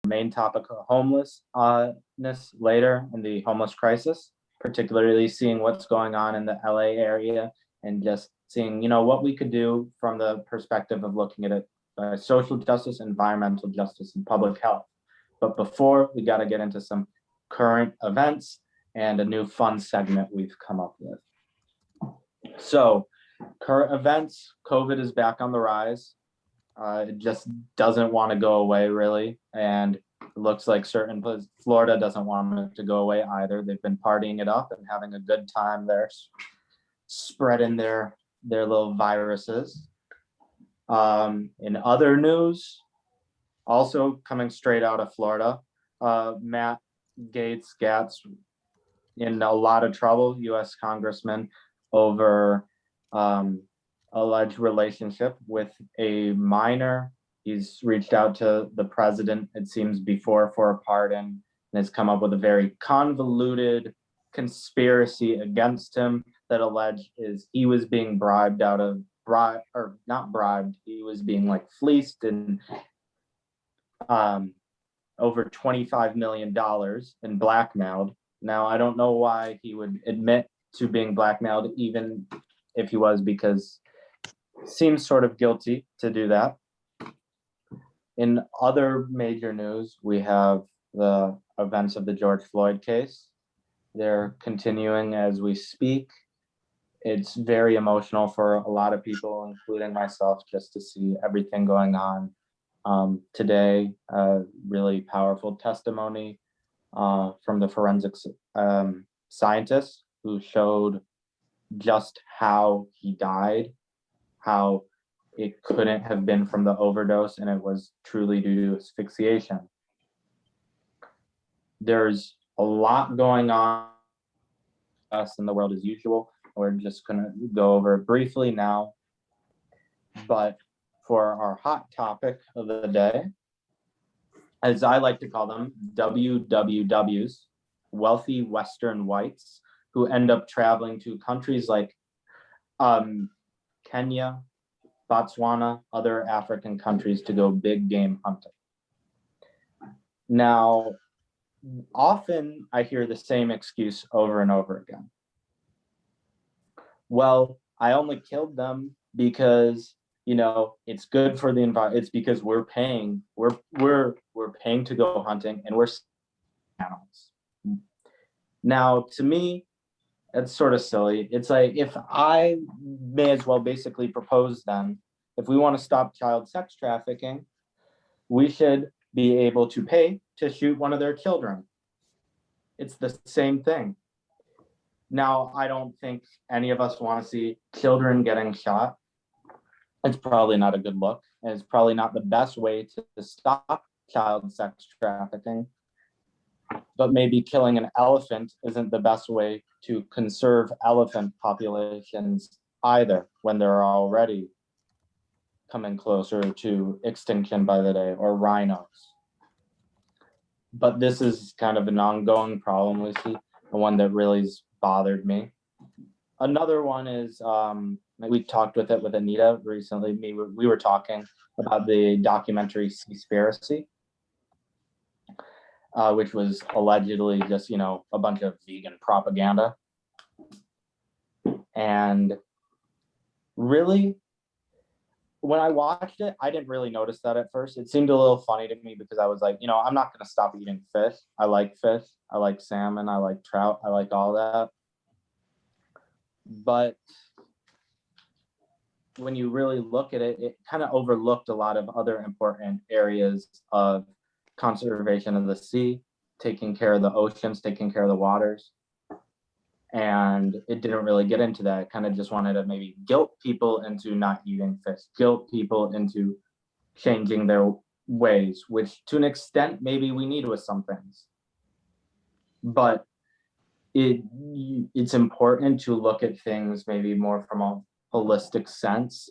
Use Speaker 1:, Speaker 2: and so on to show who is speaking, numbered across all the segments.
Speaker 1: main topic of homelessness later in the homeless crisis, particularly seeing what's going on in the LA area and just seeing, what we could do from the perspective of looking at it, social justice, environmental justice, and public health. But before, we got to get into some current events and a new fun segment we've come up with. So, current events, COVID is back on the rise. It just doesn't want to go away, really. And it looks like certain places, Florida doesn't want it to go away either. They've been partying it up and having a good time there, spreading their little viruses. In other news, also coming straight out of Florida, Matt Gaetz in a lot of trouble, U.S. Congressman, over alleged relationship with a minor. He's reached out to the president, it seems, before for a pardon, and has come up with a very convoluted conspiracy against him that alleged is he was being bribed out of or not bribed, he was being fleeced and over $25 million and blackmailed. Now, I don't know why he would admit to being blackmailed, even if he was, because it seems sort of guilty to do that. In other major news, we have the events of the George Floyd case. They're continuing as we speak. It's very emotional for a lot of people, including myself, just to see everything going on. Today, really powerful testimony from the forensics scientists who showed just how he died, how it couldn't have been from the overdose and it was truly due to asphyxiation. There's a lot going on us in the world as usual. We're just going to go over it briefly now. But for our hot topic of the day, as I like to call them, WWWs, wealthy Western whites, who end up traveling to countries like Kenya, Botswana, other African countries to go big game hunting. Now, often I hear the same excuse over and over again. Well, I only killed them because it's good for the environment. It's because we're paying to go hunting and we're animals. Now, to me, that's sort of silly. It's like, if I may as well basically propose then, if we want to stop child sex trafficking, we should be able to pay to shoot one of their children. It's the same thing. Now, I don't think any of us want to see children getting shot. It's probably not a good look, and it's probably not the best way to stop child sex trafficking. But maybe killing an elephant isn't the best way to conserve elephant populations either, when they're already coming closer to extinction by the day, or rhinos. But this is kind of an ongoing problem we see, the one that really has bothered me. Another one is, we talked with Anita recently. We were talking about the documentary Seaspiracy, which was allegedly just, a bunch of vegan propaganda. And really, when I watched it, I didn't really notice that at first. It seemed a little funny to me because I was like, I'm not going to stop eating fish. I like fish. I like salmon. I like trout. I like all that. But when you really look at it, it kind of overlooked a lot of other important areas of conservation of the sea, taking care of the oceans, taking care of the waters. And it didn't really get into that. It kind of just wanted to maybe guilt people into not eating fish, guilt people into changing their ways, which to an extent, maybe we need with some things. But it's important to look at things maybe more from a holistic sense,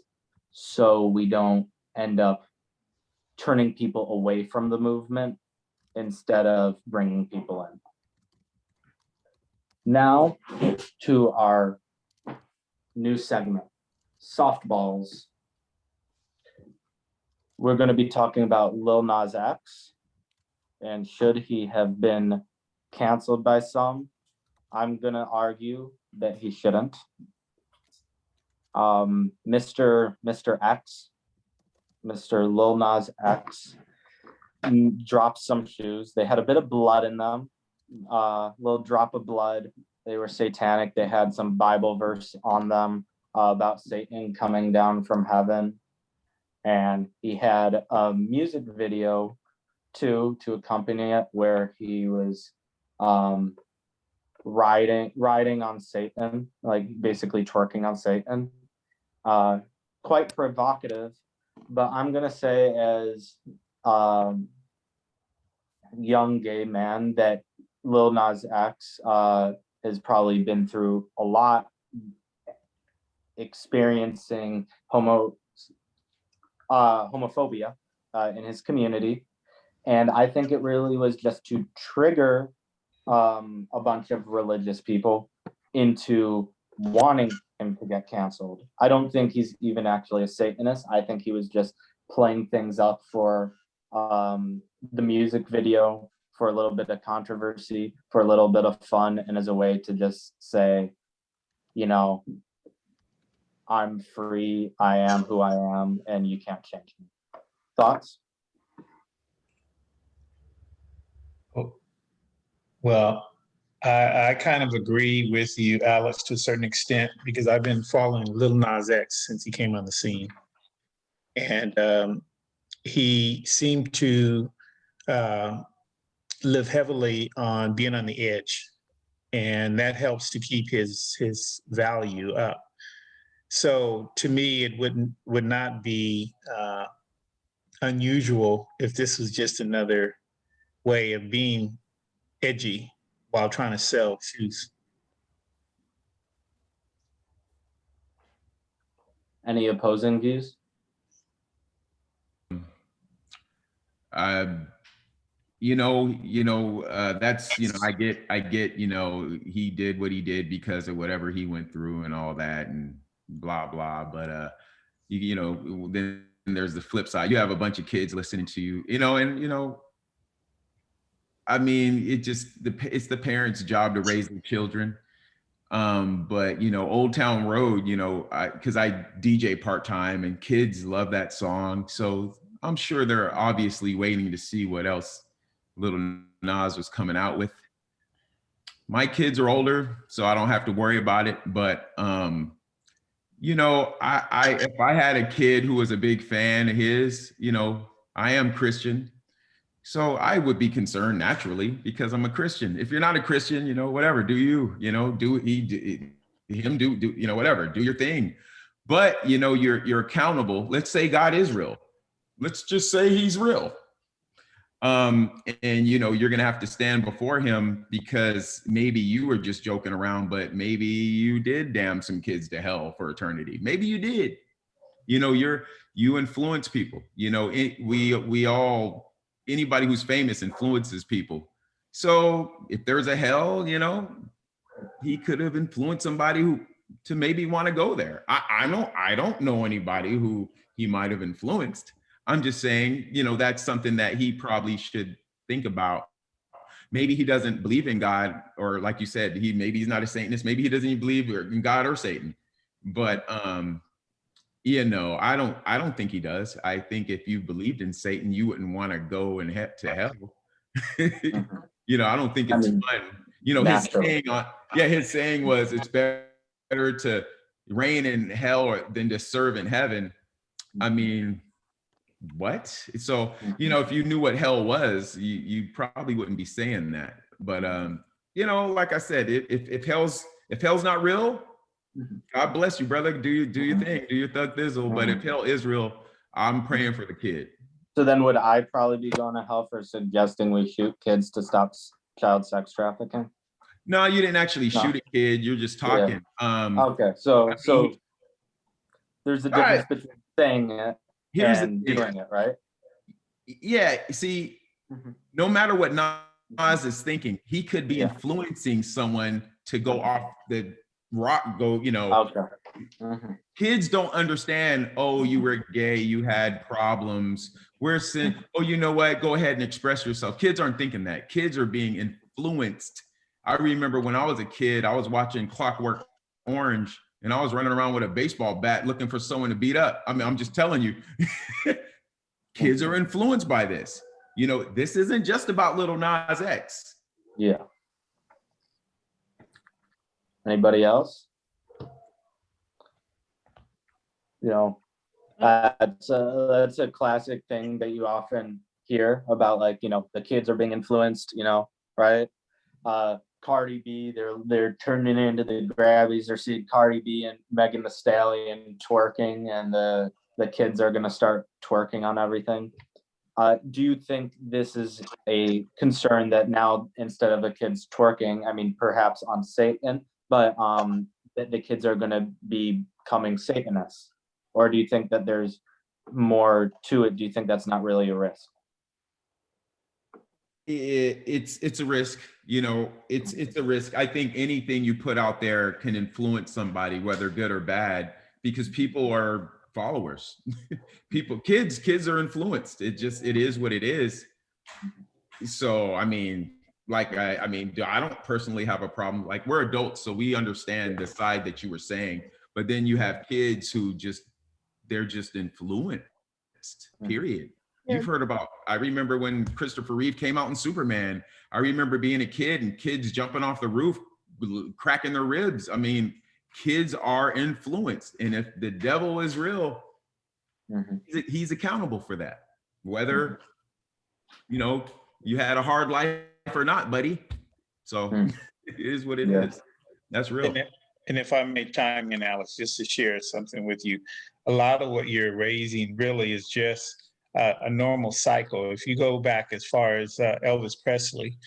Speaker 1: so we don't end up turning people away from the movement instead of bringing people in. Now to our new segment, softballs. We're going to be talking about Lil Nas X, And should he have been canceled by some? I'm gonna argue that he shouldn't. Mr. X, Mr. Lil Nas X, dropped some shoes. They had a bit of blood in them, little drop of blood. They were satanic. They had some Bible verse on them about Satan coming down from heaven. And he had a music video to accompany it where he was riding on Satan, like basically twerking on Satan. Quite provocative, but I'm gonna say as young gay man that Lil Nas X has probably been through a lot, experiencing homophobia in his community. And I think it really was just to trigger a bunch of religious people into wanting him to get canceled. I don't think he's even actually a Satanist. I think he was just playing things up for the music video, for a little bit of controversy, for a little bit of fun, and as a way to just say, you know, I'm free, I am who I am, and you can't change me. Thoughts?
Speaker 2: Well, I kind of agree with you, Alex, to a certain extent, because I've been following Lil Nas X since he came on the scene. And he seemed to live heavily on being on the edge, and that helps to keep his value up. So to me, it would not be unusual if this was just another way of being edgy while trying to sell shoes.
Speaker 1: Any opposing views?
Speaker 3: That's, I get, he did what he did because of whatever he went through and all that and blah, blah. But, then there's the flip side. You have a bunch of kids listening to you, I mean, it's the parents' job to raise their children. But Old Town Road, because I DJ part-time and kids love that song. So I'm sure they're obviously waiting to see what else Little Nas was coming out with. My kids are older, so I don't have to worry about it. But if I had a kid who was a big fan of his, I am Christian. So I would be concerned naturally because I'm a Christian. If you're not a Christian, whatever, do you, whatever, do your thing. But, you're accountable. Let's say God is real. Let's just say he's real. And, you're going to have to stand before him because maybe you were just joking around, but maybe you did damn some kids to hell for eternity. Maybe you did. You influence people. We all, anybody who's famous influences people. So if there's a hell, he could have influenced somebody to maybe want to go there. I don't know anybody who he might have influenced. I'm just saying, that's something that he probably should think about. Maybe he doesn't believe in God, or like you said, maybe he's not a Satanist. Maybe he doesn't even believe in God or Satan. But I don't think he does. I think if you believed in Satan, you wouldn't want to go and head to hell. I don't think it's fun. His saying was it's better to reign in hell than to serve in heaven. I mean, what? So, if you knew what hell was, you probably wouldn't be saying that. But like I said, if hell's not real, God bless you, brother. Do your thing, do your thug thizzle. But if hell is real, I'm praying for the kid.
Speaker 1: So then would I probably be going to hell for suggesting we shoot kids to stop child sex trafficking?
Speaker 3: No, you didn't actually shoot a kid. You're just talking. Yeah.
Speaker 1: Okay, so there's a difference between saying it and doing it, right?
Speaker 3: Yeah, see, no matter what Nas is thinking, he could be influencing someone to go off the rock, Kids don't understand, oh, you were gay, you had problems, We're saying, oh, you know what? Go ahead and express yourself. Kids aren't thinking that. Kids are being influenced. I remember when I was a kid, I was watching Clockwork Orange, and I was running around with a baseball bat looking for someone to beat up. I mean, I'm just telling you, kids are influenced by this. You know, this isn't just about Little Nas X.
Speaker 1: Yeah. Anybody else? You know, that's a classic thing that you often hear about, like, you know, the kids are being influenced, you know, right? Cardi B, they're turning into the Grammys. They're seeing Cardi B and Megan Thee Stallion twerking, and the kids are gonna start twerking on everything. Do you think this is a concern that now, instead of the kids twerking, I mean, perhaps on Satan, but that the kids are gonna be becoming Satanists? Or do you think that there's more to it? Do you think that's not really a risk?
Speaker 3: It's a risk, you know, it's a risk. I think anything you put out there can influence somebody, whether good or bad, because people are followers. Kids are influenced. It is what it is. So, I mean, like, I mean, I don't personally have a problem. Like, we're adults, so we understand the side that you were saying, but then you have kids who they're just influenced, period. You've heard about, I remember when Christopher Reeve came out in Superman. I remember being a kid and kids jumping off the roof, cracking their ribs. I mean, kids are influenced. And if the devil is real, he's accountable for that. Whether, you know, you had a hard life or not, buddy. So it is what it is. That's real.
Speaker 2: And if I may chime in, Alex, just to share something with you, a lot of what you're raising really is just a normal cycle. If you go back as far as Elvis Presley,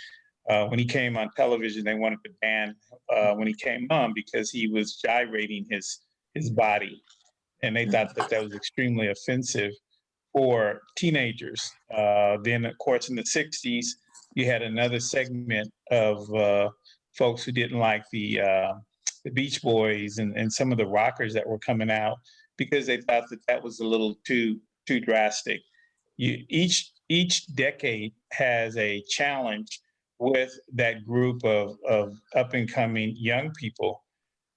Speaker 2: when he came on television, they wanted to ban when he came on because he was gyrating his body, and they thought that was extremely offensive for teenagers. Then, of course, in the '60s, you had another segment of folks who didn't like the Beach Boys and some of the rockers that were coming out because they thought that was a little too drastic. Each decade has a challenge with that group of up and coming young people.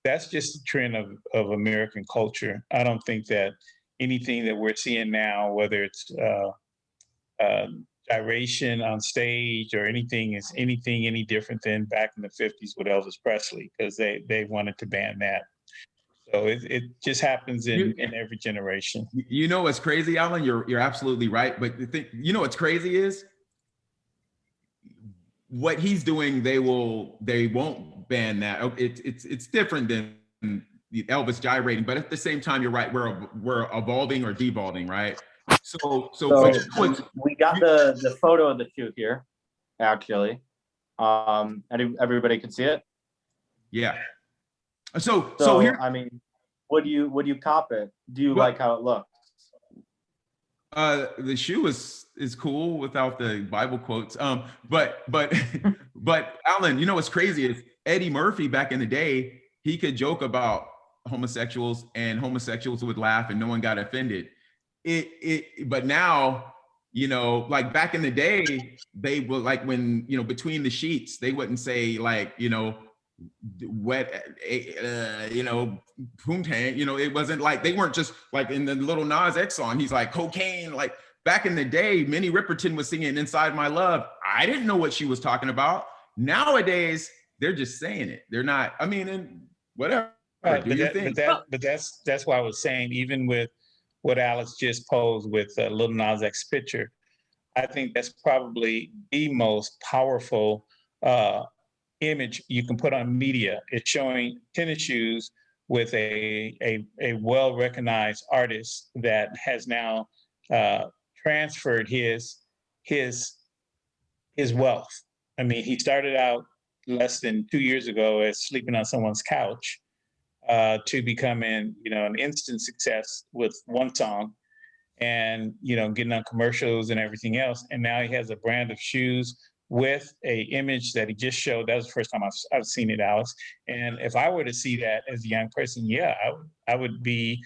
Speaker 2: That's just the trend of American culture. I don't think that anything that we're seeing now, whether it's gyration on stage or anything, is anything any different than back in the '50s with Elvis Presley, because they wanted to ban that. So it just happens in every generation.
Speaker 3: You know what's crazy, Alan? You're absolutely right. But the thing, you know what's crazy is what he's doing. They won't ban that. It's different than Elvis gyrating. But at the same time, you're right. We're evolving or devolving, right? So
Speaker 1: we got the photo of the two here, actually. Everybody can see it.
Speaker 3: Yeah. So here,
Speaker 1: I mean, would you cop it? Do you like how it looks?
Speaker 3: The shoe is cool without the Bible quotes. But Alan, you know what's crazy is Eddie Murphy back in the day, he could joke about homosexuals and homosexuals would laugh and no one got offended. But now, you know, like back in the day, they were like, when, you know, between the sheets, they wouldn't say, like, you know, wet, you know, poontang, you know, it wasn't like, they weren't just like in the Little Nas X song, he's like cocaine. Like back in the day, Minnie Riperton was singing Inside My Love. I didn't know what she was talking about. Nowadays, they're just saying it. They're not, I mean, and whatever.
Speaker 2: But that's why I was saying, even with what Alex just posed with Little Nas X picture, I think that's probably the most powerful image you can put on media. It's showing tennis shoes with a well-recognized artist that has now transferred his wealth. I mean, he started out less than 2 years ago as sleeping on someone's couch to becoming, you know, an instant success with one song, and, you know, getting on commercials and everything else. And now he has a brand of shoes with a image that he just showed. That was the first time I've seen it, Alex. And if I were to see that as a young person, yeah, I would be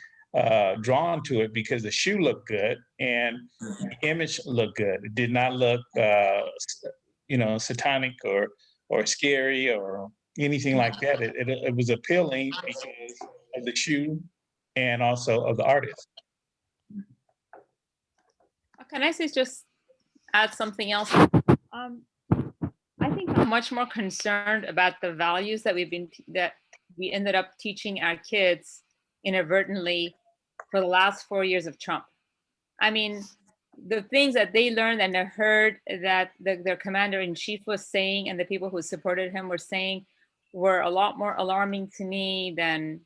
Speaker 2: drawn to it because the shoe looked good and the image looked good. It did not look, satanic or scary or anything like that. It was appealing because of the shoe and also of the artist.
Speaker 4: Can I just add something else? I think I'm much more concerned about the values that we ended up teaching our kids inadvertently for the last 4 years of Trump. I mean, the things that they learned and they heard that their commander-in-chief was saying and the people who supported him were saying were a lot more alarming to me than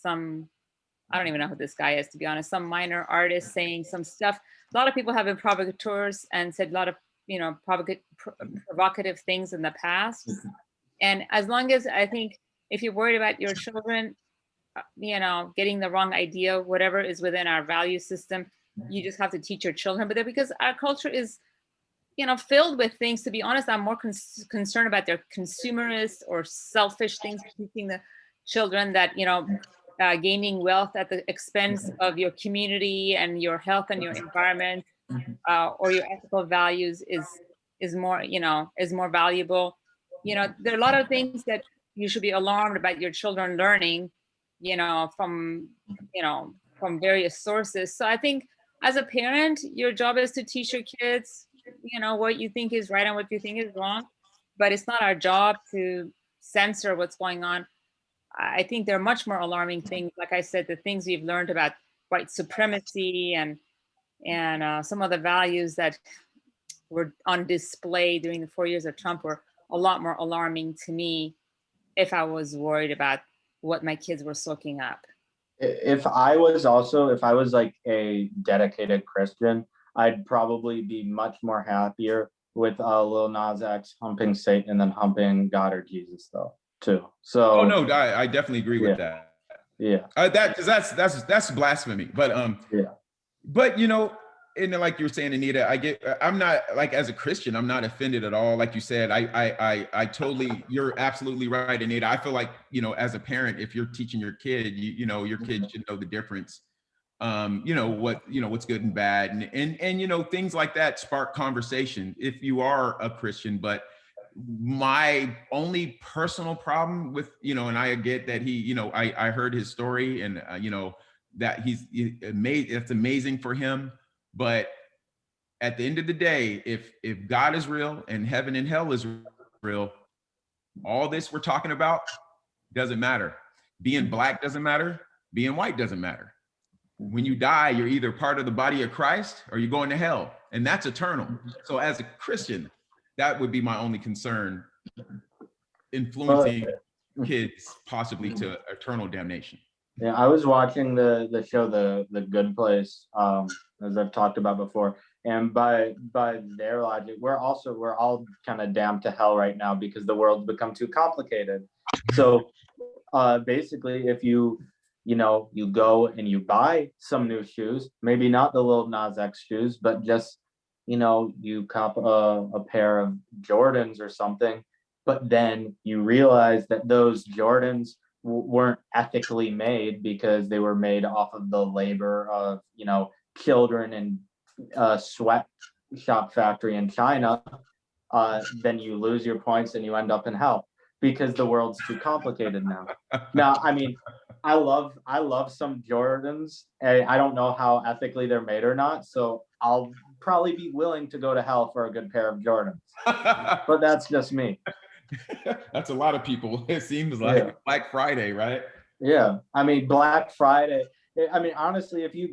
Speaker 4: I don't even know who this guy is, to be honest, some minor artist saying some stuff. A lot of people have been provocateurs and said a lot of, provocative things in the past. And as long as, I think, if you're worried about your children, getting the wrong idea, whatever is within our value system, you just have to teach your children. But because our culture is, filled with things, to be honest, I'm more concerned about their consumerist or selfish things, teaching the children that, gaining wealth at the expense of your community and your health and your environment, or your ethical values is more valuable. There are a lot of things that you should be alarmed about your children learning, from various sources. So I think as a parent, your job is to teach your kids, what you think is right and what you think is wrong, but it's not our job to censor what's going on. I think there are much more alarming things. Like I said, the things we've learned about white supremacy and some of the values that were on display during the 4 years of Trump were a lot more alarming to me if I was worried about what my kids were soaking up.
Speaker 1: If I was like a dedicated Christian, I'd probably be much more happier with Lil Nas X humping Satan than humping God or Jesus, though, too. So.
Speaker 3: Oh no, I definitely agree with that.
Speaker 1: Yeah.
Speaker 3: Because that's blasphemy. But
Speaker 1: yeah.
Speaker 3: But and like you were saying, Anita, I'm not, like, as a Christian, I'm not offended at all. Like you said, I totally, you're absolutely right, Anita. I feel like, as a parent, if you're teaching your kid, your kid should know the difference. What's good and bad, and things like that spark conversation if you are a Christian. But my only personal problem with, and I get that he, I heard his story, and that he's amazing. It's amazing for him. But at the end of the day, if God is real and heaven and hell is real, all this we're talking about doesn't matter. Being black doesn't matter. Being white doesn't matter. When you die, you're either part of the body of Christ or you're going to hell, and that's eternal. So as a Christian, that would be my only concern, influencing kids possibly to eternal damnation.
Speaker 1: Yeah, I was watching the show The Good Place, as I've talked about before, and by their logic, we're all kind of damned to hell right now because the world's become too complicated. So basically, if you go and you buy some new shoes, maybe not the Lil Nas X shoes, but just you cop a pair of Jordans or something, but then you realize that those Jordans weren't ethically made because they were made off of the labor of children in a sweatshop factory in China, then you lose your points and you end up in hell because the world's too complicated now. Now, I mean, I love some Jordans. I don't know how ethically they're made or not, so I'll probably be willing to go to hell for a good pair of Jordans. But that's just me.
Speaker 3: That's a lot of people. It seems like Black Friday, right?
Speaker 1: Yeah. I mean, Black Friday. I mean, honestly, if you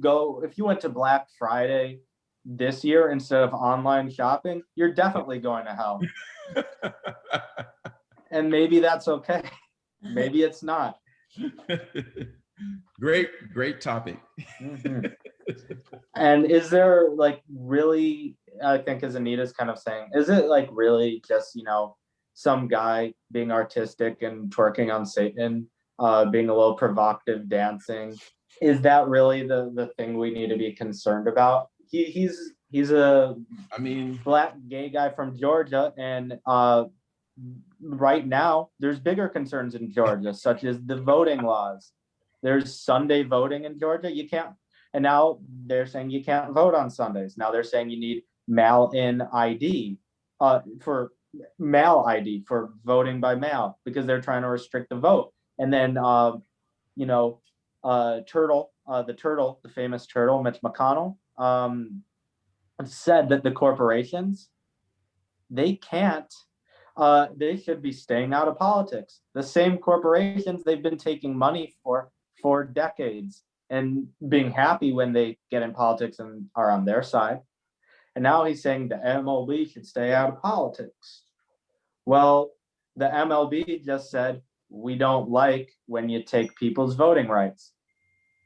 Speaker 1: went to Black Friday this year instead of online shopping, you're definitely going to hell. And maybe that's okay. Maybe it's not.
Speaker 3: Great topic.
Speaker 1: Mm-hmm. And is there really, I think as Anita's kind of saying, is it really just, some guy being artistic and twerking on Satan, being a little provocative dancing? Is that really the thing we need to be concerned about? He's a black gay guy from Georgia, and right now there's bigger concerns in Georgia, such as the voting laws. There's Sunday voting in Georgia. You can't, and now they're saying you can't vote on Sundays. Now they're saying you need mail-in ID for mail ID for voting by mail because they're trying to restrict the vote. And then the famous turtle, Mitch McConnell, said that the corporations, they should be staying out of politics. The same corporations they've been taking money for decades and being happy when they get in politics and are on their side. And now he's saying the MLB should stay out of politics. Well, the MLB just said, we don't like when you take people's voting rights.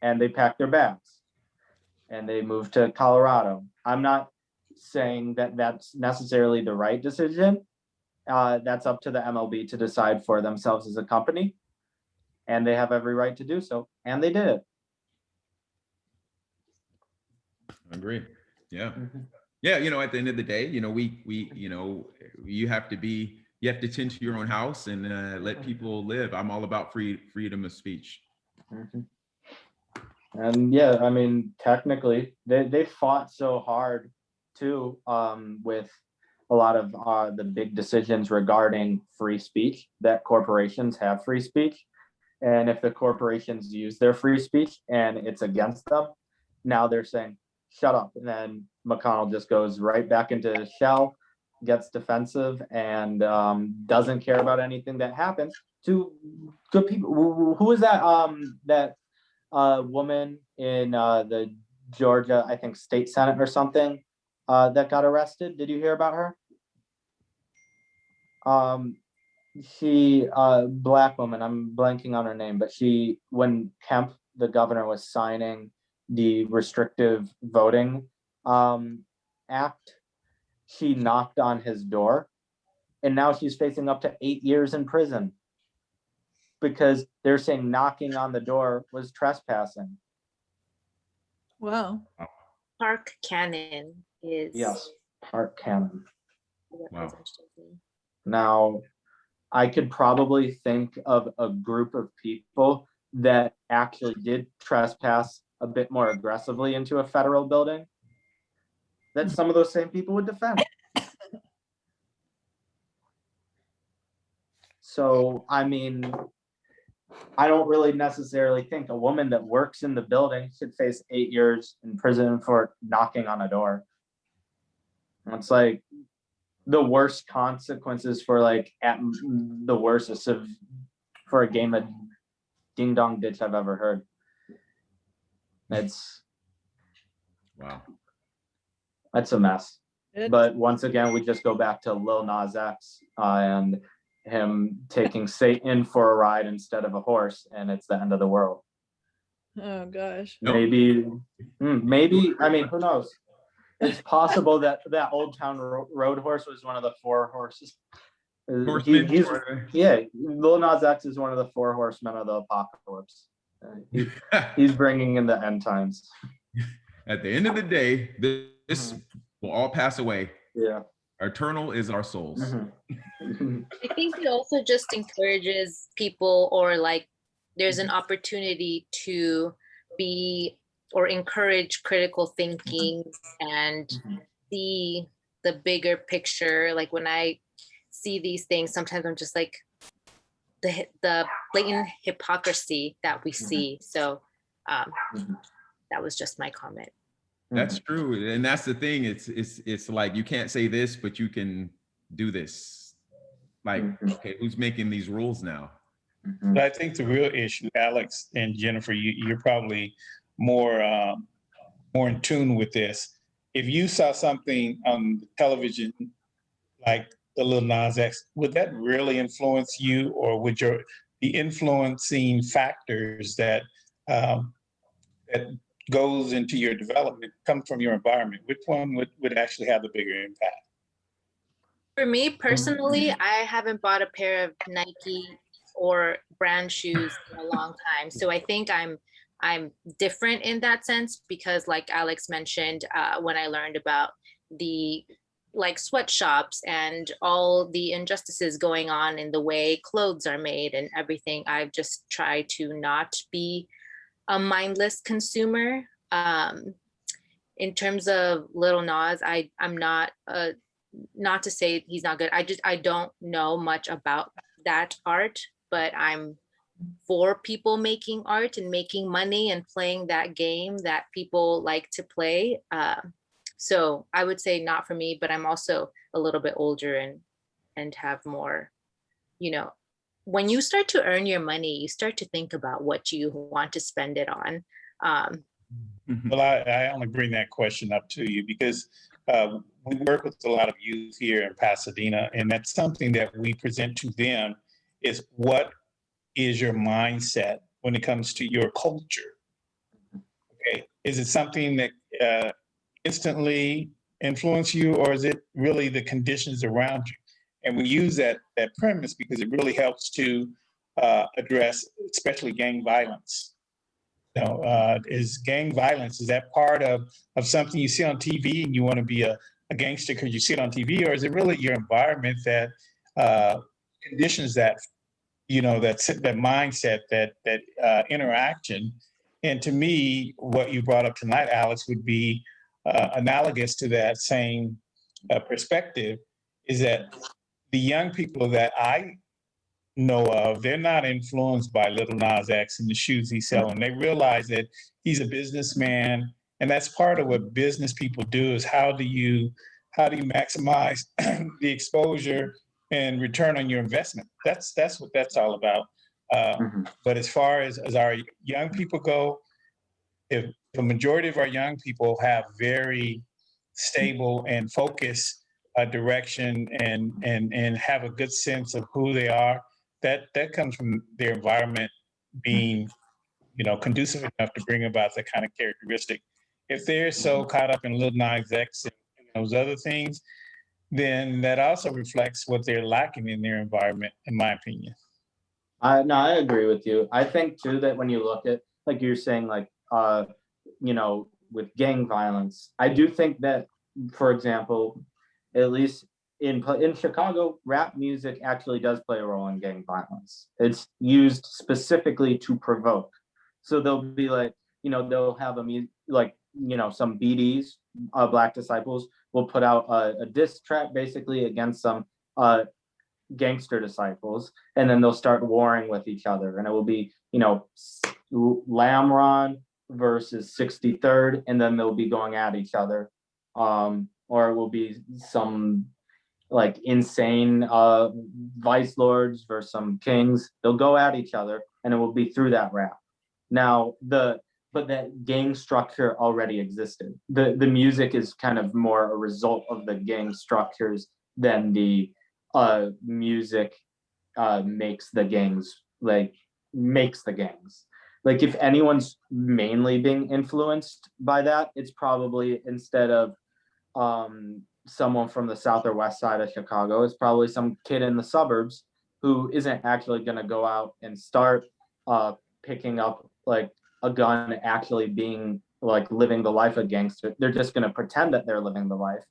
Speaker 1: And they packed their bags and they moved to Colorado. I'm not saying that that's necessarily the right decision. That's up to the MLB to decide for themselves as a company. And they have every right to do so. And they did it.
Speaker 3: I agree. Yeah. Yeah. At the end of the day, you have to tend to your own house and let people live. I'm all about freedom of speech.
Speaker 1: And yeah, I mean, technically, they fought so hard too with a lot of the big decisions regarding free speech, that corporations have free speech. And if the corporations use their free speech and it's against them, now they're saying, shut up. And then McConnell just goes right back into his shell, gets defensive, and doesn't care about anything that happens to good people. Who is that woman in the Georgia, I think, state senate or something that got arrested? Did you hear about her? She black woman, I'm blanking on her name, but when Kemp, the governor, was signing the restrictive voting act, she knocked on his door, and now she's facing up to 8 years in prison because they're saying knocking on the door was trespassing.
Speaker 5: Wow.
Speaker 6: Park Cannon is.
Speaker 1: Yes, Park Cannon.
Speaker 3: Wow.
Speaker 1: Now, I could probably think of a group of people that actually did trespass a bit more aggressively into a federal building that some of those same people would defend. So, I mean, I don't really necessarily think a woman that works in the building should face 8 years in prison for knocking on a door. It's like the worst consequences for at the worst for a game of ding dong ditch I've ever heard.
Speaker 3: Wow.
Speaker 1: That's a mess. But once again, we just go back to Lil Nas X and him taking Satan for a ride instead of a horse, and it's the end of the world.
Speaker 5: Oh gosh.
Speaker 1: Maybe, I mean, who knows? It's possible that Old Town Road horse was one of the 4 horses. Lil Nas X is one of the 4 horsemen of the apocalypse. He's bringing in the end times.
Speaker 3: At the end of the day, this will all pass away.
Speaker 1: Yeah.
Speaker 3: Eternal is our souls.
Speaker 6: I think it also just encourages people, or there's an opportunity to be or encourage critical thinking and see the bigger picture. Like when I see these things, sometimes I'm just like the blatant hypocrisy that we see. So that was just my comment.
Speaker 3: That's true. And that's the thing. It's like, you can't say this, but you can do this. Like, okay, who's making these rules now?
Speaker 2: But I think the real issue, Alex and Jennifer, you're probably more in tune with this. If you saw something on television like the Lil Nas X, would that really influence you, or would the influencing factors that that goes into your development come from your environment? Which one would actually have the bigger impact?
Speaker 6: For me personally, I haven't bought a pair of Nike or brand shoes in a long time. So I think I'm different in that sense, because like Alex mentioned, when I learned about the sweatshops and all the injustices going on in the way clothes are made and everything, I've just tried to not be a mindless consumer. In terms of Lil Nas, I'm not not to say he's not good. I don't know much about that art, but I'm for people making art and making money and playing that game that people like to play. So I would say not for me, but I'm also a little bit older and have more, you know, when you start to earn your money, you start to think about what you want to spend it on.
Speaker 2: Well, I only bring that question up to you because we work with a lot of youth here in Pasadena, and that's something that we present to them is what is your mindset when it comes to your culture? Okay, is it something that instantly influence you, or is it really the conditions around you? And we use that premise because it really helps to address, especially gang violence. You know, is gang violence, is that part of something you see on TV and you want to be a gangster because you see it on TV, or is it really your environment that conditions that, you know, that mindset, that interaction? And to me, what you brought up tonight, Alex, would be analogous to that same perspective, is that the young people that I know of, they're not influenced by Little Nas X and the shoes he's selling. They realize that he's a businessman, and that's part of what business people do, is how do you maximize the exposure and return on your investment? That's what that's all about. But as far as our young people go, if the majority of our young people have very stable and focused direction and have a good sense of who they are, that comes from their environment being, you know, conducive enough to bring about that kind of characteristic. If they're so caught up in Lil Nas X and those other things, then that also reflects what they're lacking in their environment, in my opinion.
Speaker 1: No, I agree with you. I think too that when you look at, like you're saying, like you know, with gang violence, I do think that, for example, at least in Chicago, rap music actually does play a role in gang violence. It's used specifically to provoke. So they'll be like, you know, they'll have like, you know, some BDs, Black Disciples, will put out a diss track basically against some gangster disciples, and then they'll start warring with each other, and it will be, you know, Lamron versus 63rd, and then they'll be going at each other, or it will be some like insane vice lords versus some kings. They'll go at each other, and it will be through that rap. Now but that gang structure already existed. The music is kind of more a result of the gang structures than the music makes the gangs, like if anyone's mainly being influenced by that, it's probably, instead of someone from the south or west side of Chicago, it's probably some kid in the suburbs who isn't actually going to go out and start picking up like a gun, actually being like living the life of gangster. They're just going to pretend that they're living the life,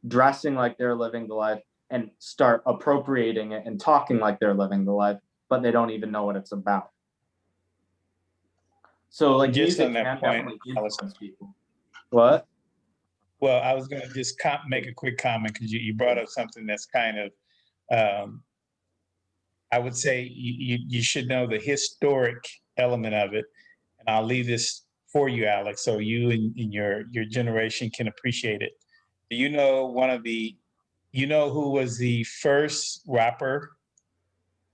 Speaker 1: dressing like they're living the life, and start appropriating it and talking like they're living the life, but they don't even know what it's about. So like
Speaker 2: Just
Speaker 1: music
Speaker 2: on that
Speaker 1: can
Speaker 2: point,
Speaker 1: definitely influence people. What?
Speaker 2: Well, I was going to just make a quick comment because you brought up something that's kind of, I would say you should know the historic element of it. And I'll leave this for you, Alex, so you and your generation can appreciate it. Do you know you know who was the first rapper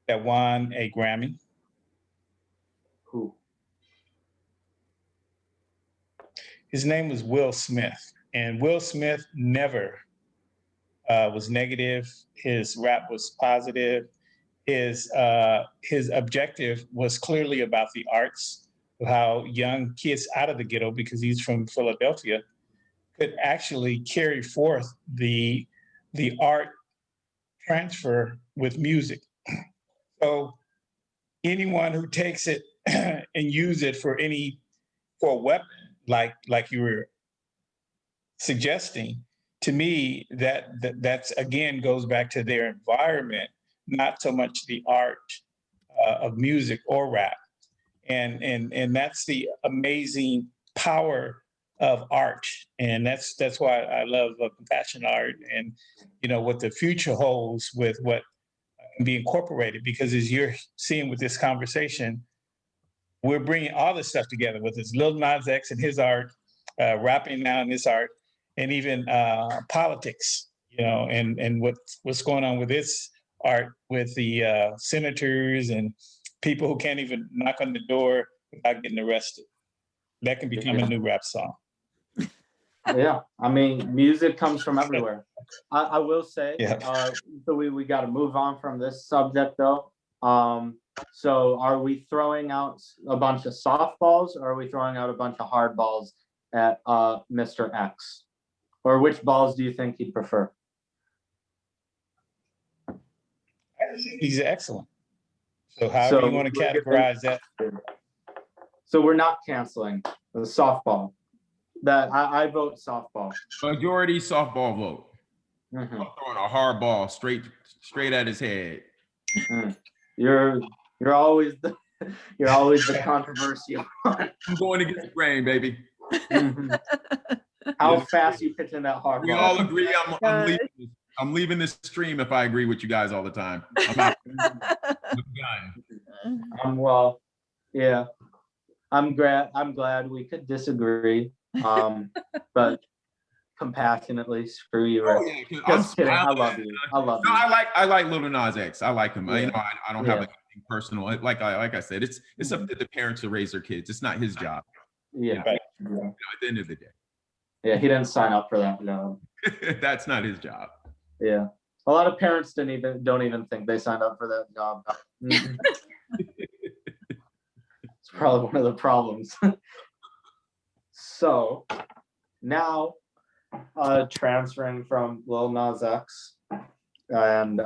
Speaker 2: that won a Grammy?
Speaker 1: Who?
Speaker 2: His name was Will Smith. And Will Smith never was negative. His rap was positive. His objective was clearly about the arts, of how young kids out of the ghetto, because he's from Philadelphia, could actually carry forth the art transfer with music. So anyone who takes it and use it for a weapon, like you were suggesting, to me that's again goes back to their environment, not so much the art of music or rap. And that's the amazing power of art. And that's why I love compassion art, and what the future holds with what can be incorporated. Because as you're seeing with this conversation, we're bringing all this stuff together with this Lil Nas X and his art, rapping now in his art, and even politics, and what's going on with this art with the senators and people who can't even knock on the door without getting arrested. That can become a new rap song.
Speaker 1: Yeah, I mean, music comes from everywhere. I will say,
Speaker 2: Yeah.
Speaker 1: so we got to move on from this subject though. So are we throwing out a bunch of softballs, or are we throwing out a bunch of hard balls at Mr. X? Or which balls do you think he'd prefer?
Speaker 2: He's excellent. So however you want to categorize that.
Speaker 1: So we're not canceling the softball. That I vote softball.
Speaker 3: Majority softball vote.
Speaker 1: Mm-hmm.
Speaker 3: I'm throwing a hard ball straight at his head.
Speaker 1: Mm. You're always the controversial one.
Speaker 3: I'm going against the grain, baby.
Speaker 1: Mm-hmm. How fast you pitching that hard
Speaker 3: We
Speaker 1: ball?
Speaker 3: all agree. I'm leaving this stream if I agree with you guys all the time. I'm out. I'm done.
Speaker 1: Well, yeah. I'm glad we could disagree. But compassionately, screw you, Rick.
Speaker 3: Yeah,
Speaker 1: Just kidding. I love you.
Speaker 3: No, I like Lil Nas X. I like him.
Speaker 1: Yeah.
Speaker 3: I don't have anything personal. Like I said, it's up to the parents to raise their kids. It's not his job.
Speaker 1: Yeah.
Speaker 2: Right.
Speaker 1: Yeah.
Speaker 3: At the end of the day.
Speaker 1: Yeah, he didn't sign up for that job.
Speaker 3: That's not his job.
Speaker 1: Yeah. A lot of parents don't even think they signed up for that job. Mhm. It's probably one of the problems. So now transferring from Lil Nas X and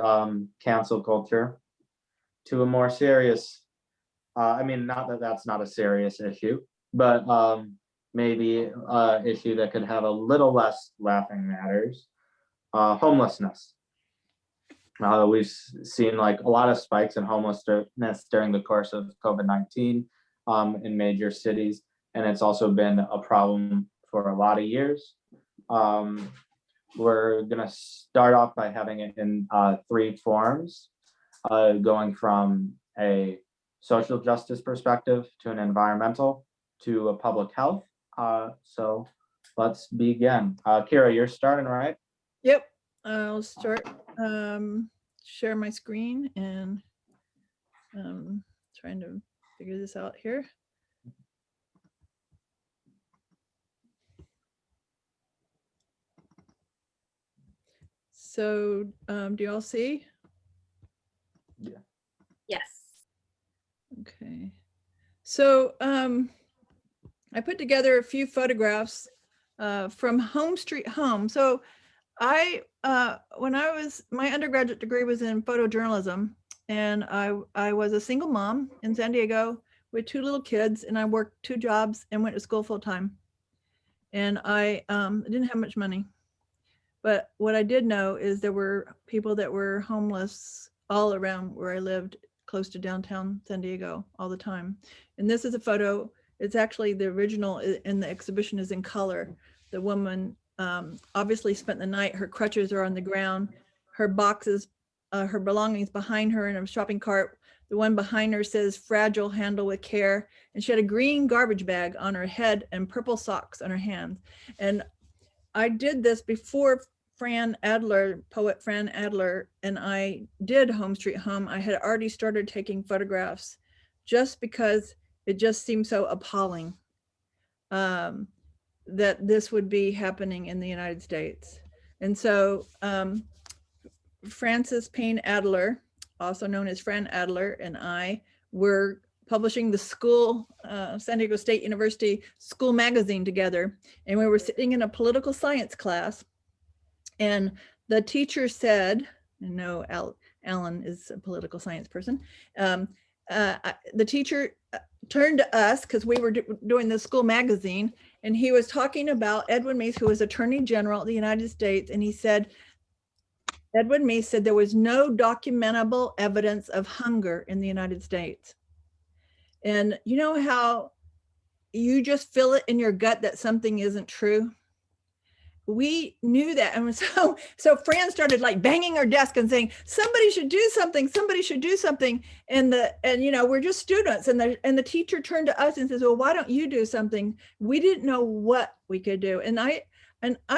Speaker 1: cancel culture to a more serious, I mean, not that that's not a serious issue, but maybe an issue that could have a little less laughing matters. Homelessness. We've seen like a lot of spikes in homelessness during the course of COVID-19 in major cities, and it's also been a problem for a lot of years. We're gonna start off by having it in 3 forms, going from a social justice perspective to an environmental to a public health. So let's begin. Kira, you're starting, right?
Speaker 5: Yep. I'll start. Share my screen and trying to figure this out here. So do y'all see?
Speaker 1: Yeah.
Speaker 6: Yes.
Speaker 5: Okay. So I put together a few photographs from Home Street Home. So when my undergraduate degree was in photojournalism, and I was a single mom in San Diego with 2 little kids, and I worked 2 jobs and went to school full time. And I didn't have much money. But what I did know is there were people that were homeless all around where I lived, close to downtown San Diego, all the time. And this is a photo. It's actually the original, and the exhibition is in color. The woman obviously spent the night. Her crutches are on the ground. Her boxes, her belongings behind her in a shopping cart. The one behind her says "fragile, handle with care." And she had a green garbage bag on her head and purple socks on her hands. And I did this before poet Fran Adler, and I did Home Street Home. I had already started taking photographs just because it just seemed so appalling that this would be happening in the United States. And so Frances Payne Adler, also known as Fran Adler, and I were publishing the school, San Diego State University school magazine together. And we were sitting in a political science class, and the teacher said, and no, Alan is a political science person. The teacher turned to us because we were doing the school magazine, and he was talking about Edwin Meese, who was Attorney General of the United States. And he said, Edwin Meese said there was no documentable evidence of hunger in the United States. And you know how you just feel it in your gut that something isn't true? We knew that. And so Fran started like banging her desk and saying, somebody should do something, somebody should do something. And you know, we're just students. And the teacher turned to us and says, well, why don't you do something? We didn't know what we could do. And I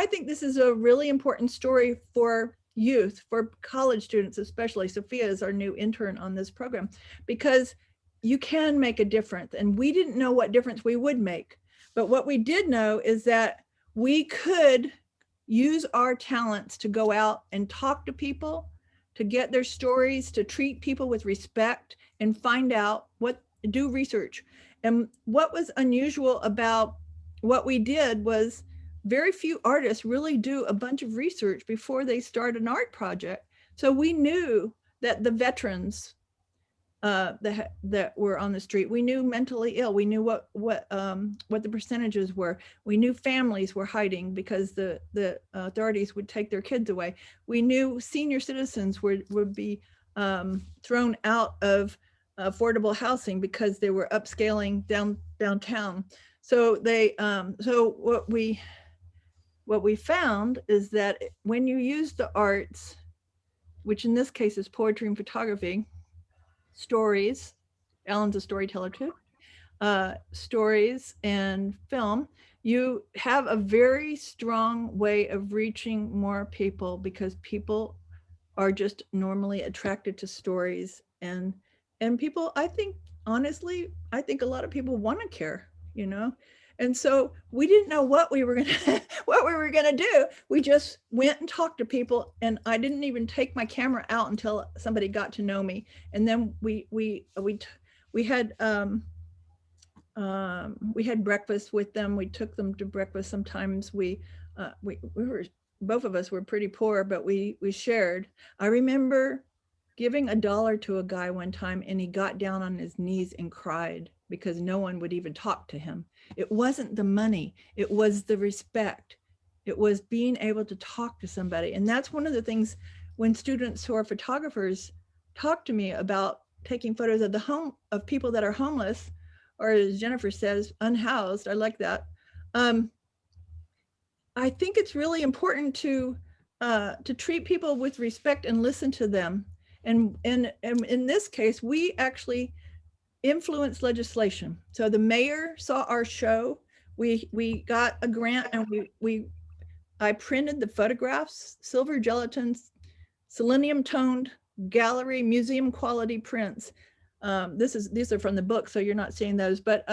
Speaker 5: think this is a really important story for youth, for college students, especially. Sophia is our new intern on this program, because you can make a difference. And we didn't know what difference we would make. But what we did know is that we could use our talents to go out and talk to people, to get their stories, to treat people with respect, and find out do research. And what was unusual about what we did was very few artists really do a bunch of research before they start an art project. So we knew that the veterans that were on the street, we knew mentally ill, we knew what the percentages were, we knew families were hiding because the authorities would take their kids away, we knew senior citizens would be thrown out of affordable housing because they were upscaling downtown. So what we found is that when you use the arts, which in this case is poetry and photography, stories, Alan's a storyteller too, stories and film, you have a very strong way of reaching more people, because people are just normally attracted to stories, and people, I think, honestly, I think a lot of people want to care, you know. And so we didn't know what we were gonna do. We just went and talked to people, and I didn't even take my camera out until somebody got to know me. And then we had breakfast with them. We took them to breakfast. Sometimes we were, both of us were pretty poor, but we shared. I remember giving $1 to a guy one time, and he got down on his knees and cried because no one would even talk to him. It wasn't the money, it was the respect. It was being able to talk to somebody. And that's one of the things when students who are photographers talk to me about taking photos of people that are homeless, or as Jennifer says, unhoused. I like that. I think it's really important to treat people with respect and listen to them. And in this case, we actually influenced legislation. So the mayor saw our show. We got a grant, and I printed the photographs, silver gelatin, selenium toned gallery museum quality prints. These are from the book, so you're not seeing those, but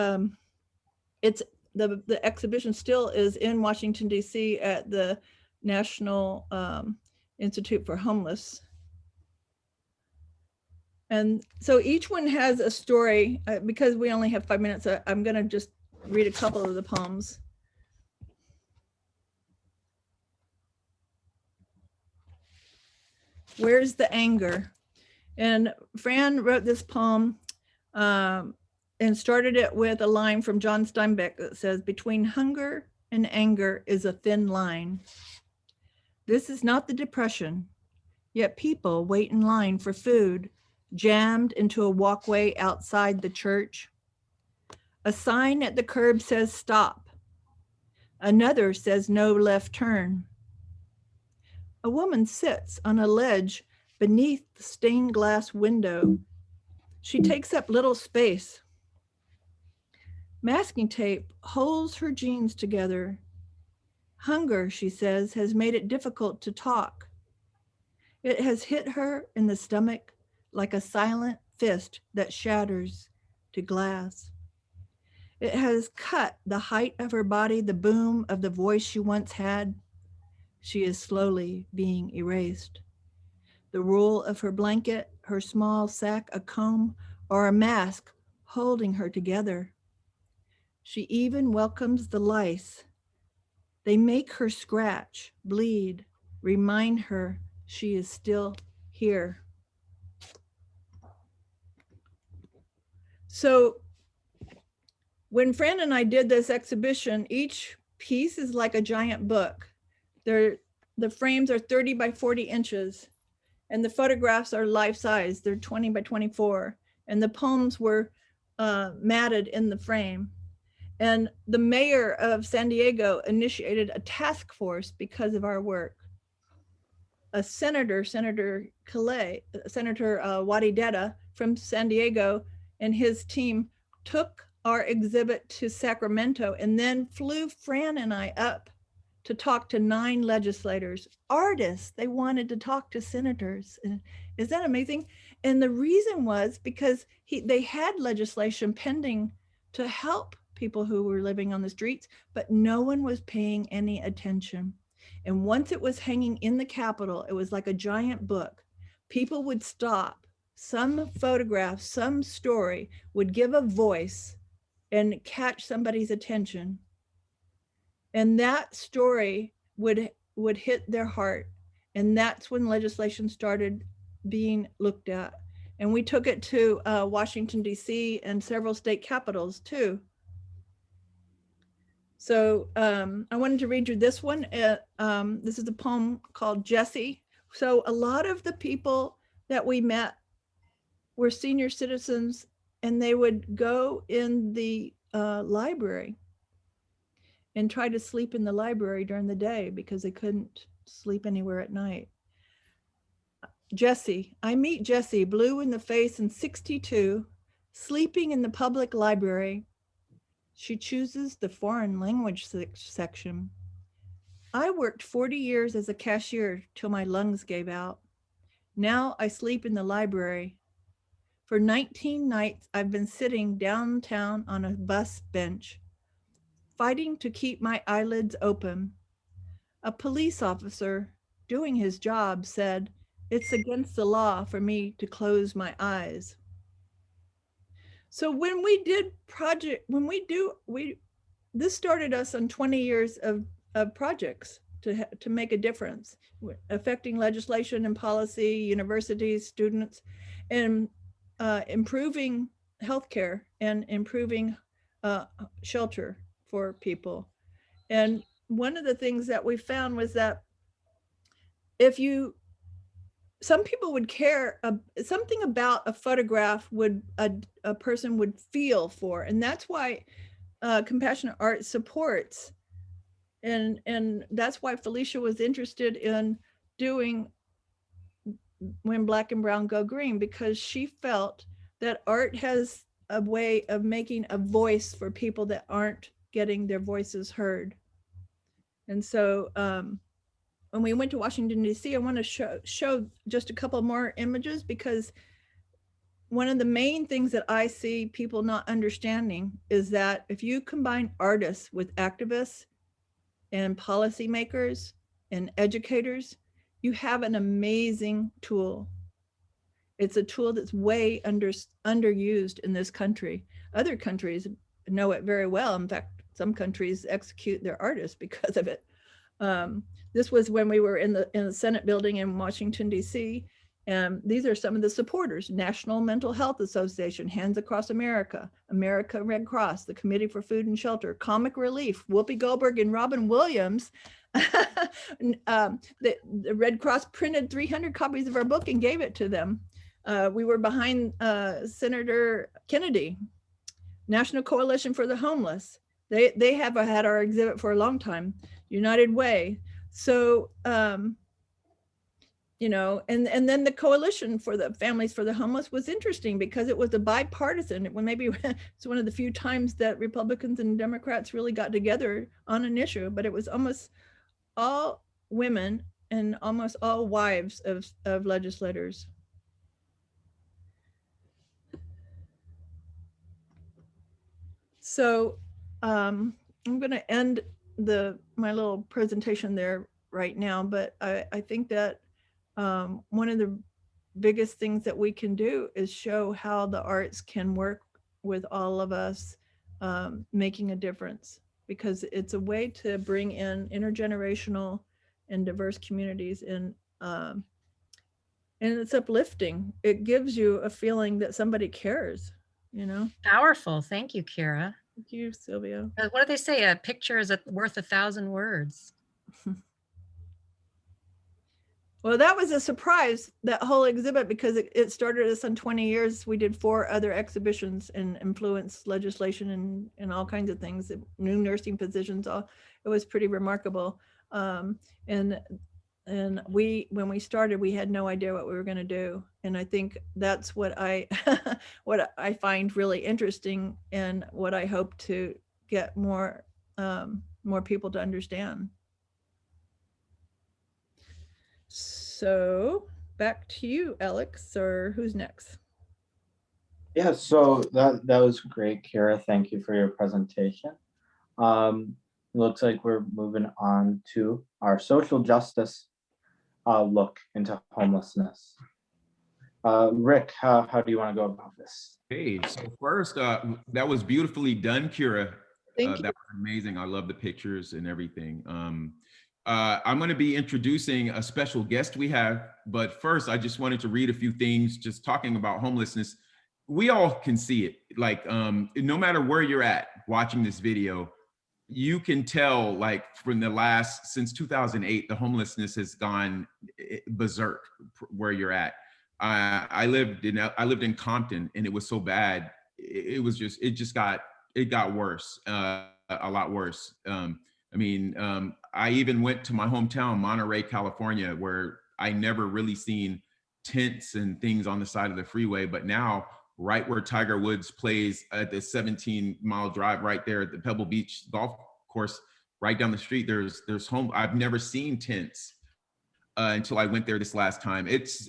Speaker 5: it's the exhibition still is in Washington, D.C. at the National Institute for Homeless. And so each one has a story. Because we only have 5 minutes, I'm going to just read a couple of the poems. Where's the anger? And Fran wrote this poem and started it with a line from John Steinbeck that says, between hunger and anger is a thin line. This is not the Depression, yet people wait in line for food, jammed into a walkway outside the church. A sign at the curb says stop. Another says no left turn. A woman sits on a ledge beneath the stained glass window. She takes up little space. Masking tape holds her jeans together. Hunger, she says, has made it difficult to talk. It has hit her in the stomach like a silent fist that shatters to glass. It has cut the height of her body, the boom of the voice she once had. She is slowly being erased. The roll of her blanket, her small sack, a comb, or a mask holding her together. She even welcomes the lice. They make her scratch, bleed, remind her she is still here. So when Fran and I did this exhibition, each piece is like a giant book. The frames are 30 by 40 inches, and the photographs are life size. They're 20 by 24. And the poems were matted in the frame. And the mayor of San Diego initiated a task force because of our work. A senator, Senator Wadi Deda from San Diego, and his team took our exhibit to Sacramento and then flew Fran and I up to talk to 9 legislators, artists. They wanted to talk to senators. Is that amazing? And the reason was because they had legislation pending to help people who were living on the streets, but no one was paying any attention. And once it was hanging in the Capitol, it was like a giant book. People would stop, some photograph, some story would give a voice and catch somebody's attention. And that story would hit their heart. And that's when legislation started being looked at. And we took it to Washington, D.C. and several state capitals too. So I wanted to read you this one. This is a poem called Jessie. So a lot of the people that we met were senior citizens, and they would go in the library and try to sleep in the library during the day because they couldn't sleep anywhere at night. Jessie, I meet Jessie, blue in the face and 62, sleeping in the public library. She chooses the foreign language section. I worked 40 years as a cashier till my lungs gave out. Now I sleep in the library. For 19 nights, I've been sitting downtown on a bus bench, fighting to keep my eyelids open. A police officer doing his job said, "It's against the law for me to close my eyes." So when we did this started us on 20 years of projects to make a difference, affecting legislation and policy, universities, students, and improving healthcare and improving shelter for people. And one of the things that we found was that some people would care, something about a photograph a person would feel for, and that's why compassionate art supports, and that's why Felicia was interested in doing When Black and Brown Go Green, because she felt that art has a way of making a voice for people that aren't getting their voices heard. And so when we went to Washington, D.C., I want to show just a couple more images, because one of the main things that I see people not understanding is that if you combine artists with activists and policymakers and educators, you have an amazing tool. It's a tool that's way underused in this country. Other countries know it very well. In fact, some countries execute their artists because of it. This was when we were in the Senate building in Washington, D.C. And these are some of the supporters: National Mental Health Association, Hands Across America, America Red Cross, the Committee for Food and Shelter, Comic Relief, Whoopi Goldberg and Robin Williams. The Red Cross printed 300 copies of our book and gave it to them. We were behind Senator Kennedy, National Coalition for the Homeless. They have had our exhibit for a long time, United Way. So, you know, and then the Coalition for the Families for the Homeless was interesting because it was a bipartisan. Maybe it's one of the few times that Republicans and Democrats really got together on an issue, but it was almost all women and almost all wives of legislators. So I'm going to end my little presentation there right now, but I think that one of the biggest things that we can do is show how the arts can work with all of us, making a difference, because it's a way to bring in intergenerational and diverse communities, and it's uplifting. It gives you a feeling that somebody cares, you know.
Speaker 7: Powerful. Thank you, Kira.
Speaker 5: Thank you, Sylvia.
Speaker 7: What do they say? A picture is worth 1,000 words.
Speaker 5: Well, that was a surprise, that whole exhibit, because it started us on 20 years. We did 4 other exhibitions and influenced legislation and all kinds of things, new nursing positions. All it was pretty remarkable. And when we started, we had no idea what we were going to do. And I think that's what I what I find really interesting, and what I hope to get more people to understand. So back to you, Alex, or who's next?
Speaker 1: Yeah, so that was great, Kira. Thank you for your presentation. It looks like we're moving on to our social justice look into homelessness. Rick, how do you want to go about this?
Speaker 3: Hey, so first, that was beautifully done, Kira.
Speaker 5: Thank you.
Speaker 3: That was amazing. I love the pictures and everything. I'm going to be introducing a special guest we have, but first, I just wanted to read a few things, just talking about homelessness. We all can see it. Like, no matter where you're at watching this video, you can tell, like, since 2008, the homelessness has gone berserk where you're at. I lived in Compton, and it was so bad. It got worse, a lot worse. I even went to my hometown, Monterey, California, where I never really seen tents and things on the side of the freeway. But now, right where Tiger Woods plays at the 17-mile drive right there at the Pebble Beach golf course, right down the street, there's home. I've never seen tents until I went there this last time. It's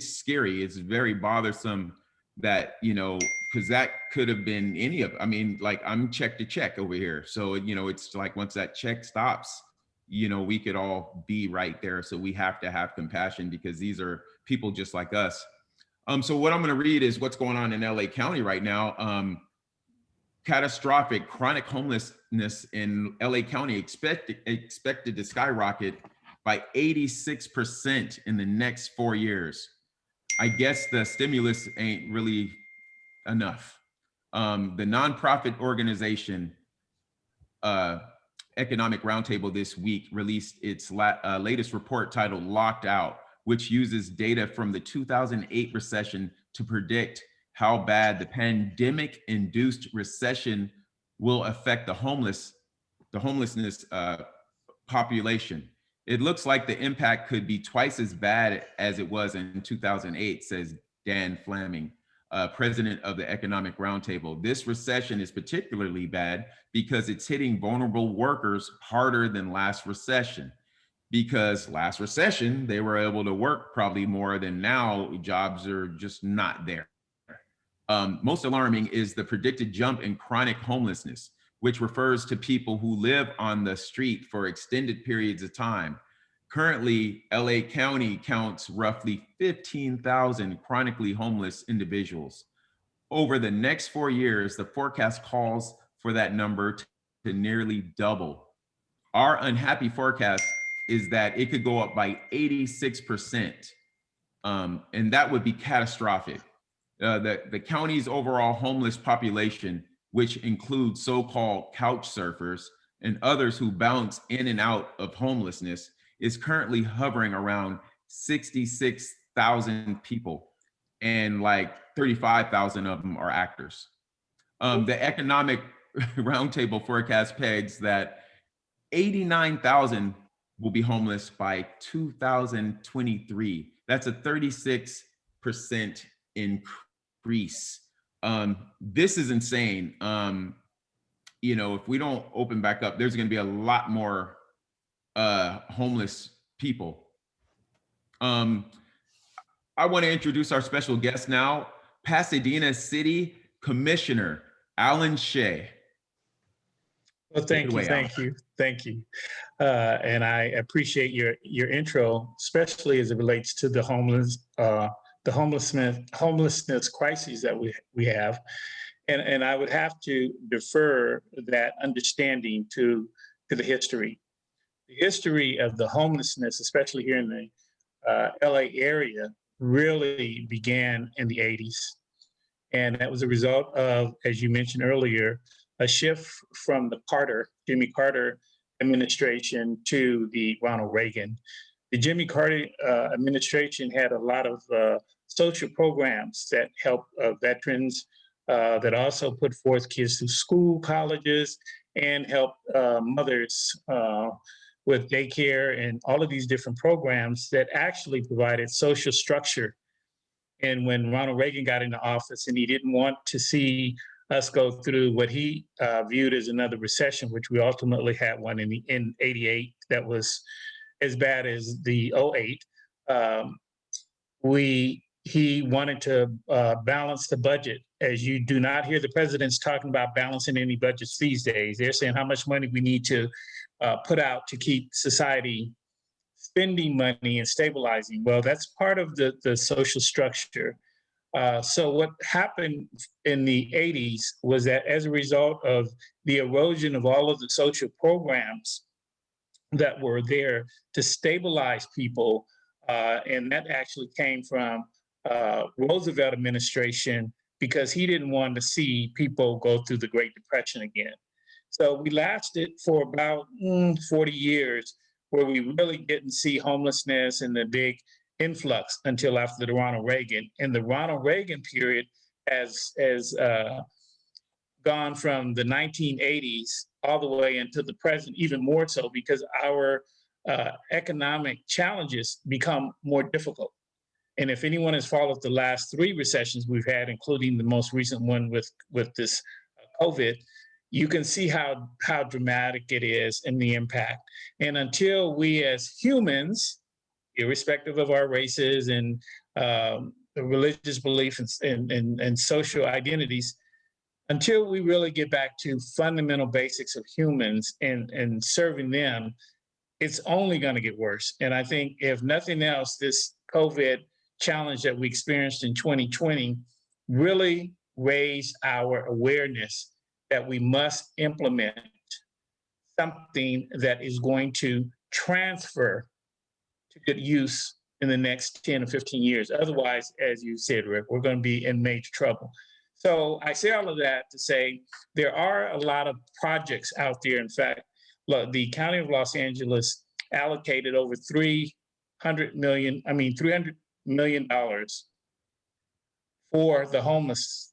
Speaker 3: scary. It's very bothersome that, because that could have been any of, like, I'm check to check over here. So, it's like, once that check stops, we could all be right there. So we have to have compassion, because these are people just like us. So what I'm going to read is what's going on in LA County right now. Catastrophic chronic homelessness in LA County expected to skyrocket by 86% in the next 4 years. I guess the stimulus ain't really enough. The nonprofit organization Economic Roundtable this week released its latest report titled Locked Out, which uses data from the 2008 recession to predict how bad the pandemic-induced recession will affect the homelessness population. It looks like the impact could be twice as bad as it was in 2008, says Dan Fleming, president of the Economic Roundtable. This recession is particularly bad because it's hitting vulnerable workers harder than last recession. Because last recession, they were able to work probably more than now. Jobs are just not there. Most alarming is the predicted jump in chronic homelessness, which refers to people who live on the street for extended periods of time. Currently, LA County counts roughly 15,000 chronically homeless individuals. Over the next 4 years, the forecast calls for that number to nearly double. Our unhappy forecast is that it could go up by 86%, and that would be catastrophic. The county's overall homeless population, which includes so-called couch surfers and others who bounce in and out of homelessness, is currently hovering around 66,000 people, and like 35,000 of them are actors. The Economic Roundtable forecast pegs that 89,000 will be homeless by 2023. That's a 36% increase. This is insane. If we don't open back up, there's going to be a lot more homeless people. I want to introduce our special guest now, Pasadena City Commissioner Alan Shea.
Speaker 2: Well, thank you. And I appreciate your intro, especially as it relates to the homelessness crises that we have. And I would have to defer that understanding to the history. The history of the homelessness, especially here in the LA area, really began in the 80s. And that was a result of, as you mentioned earlier, a shift from the Jimmy Carter administration to the Ronald Reagan. the Jimmy Carter administration had a lot of social programs that help veterans, that also put forth kids through school, colleges, and help mothers with daycare and all of these different programs that actually provided social structure. And when Ronald Reagan got into office and he didn't want to see us go through what he viewed as another recession, which we ultimately had one in 88 that was as bad as the '08. He wanted to balance the budget. As you do not hear the presidents talking about balancing any budgets these days. They're saying how much money we need to put out to keep society spending money and stabilizing. Well, that's part of the social structure. So what happened in the 80s was that as a result of the erosion of all of the social programs that were there to stabilize people, and that actually came from Roosevelt administration, because he didn't want to see people go through the Great Depression again. So we lasted for about 40 years where we really didn't see homelessness and the big influx until after the Ronald Reagan. And the Ronald Reagan period has gone from the 1980s all the way into the present, even more so because our economic challenges become more difficult. And if anyone has followed the last 3 recessions we've had, including the most recent one with this COVID, you can see how dramatic it is and the impact. And until we as humans, irrespective of our races and religious beliefs and social identities, until we really get back to fundamental basics of humans and serving them, it's only going to get worse. And I think if nothing else, this COVID challenge that we experienced in 2020 really raised our awareness that we must implement something that is going to transfer to good use in the next 10 or 15 years. Otherwise, as you said, Rick, we're going to be in major trouble. So I say all of that to say there are a lot of projects out there. In fact, look, the County of Los Angeles allocated over $300 million for the homeless.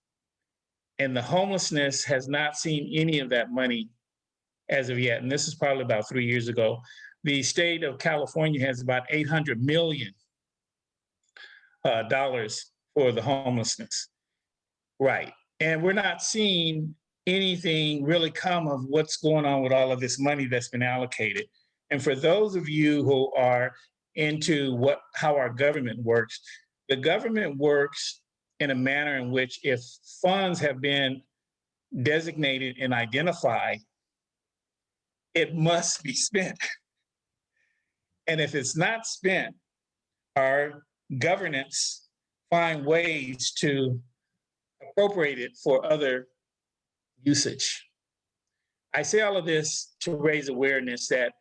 Speaker 2: And the homelessness has not seen any of that money as of yet. And this is probably about 3 years ago. The state of California has about $800 million for the homelessness. Right. And we're not seeing anything really come of what's going on with all of this money that's been allocated. And for those of you who are into how our government works, the government works in a manner in which if funds have been designated and identified, it must be spent. And if it's not spent, our governance find ways to appropriate it for other usage. I say all of this to raise awareness that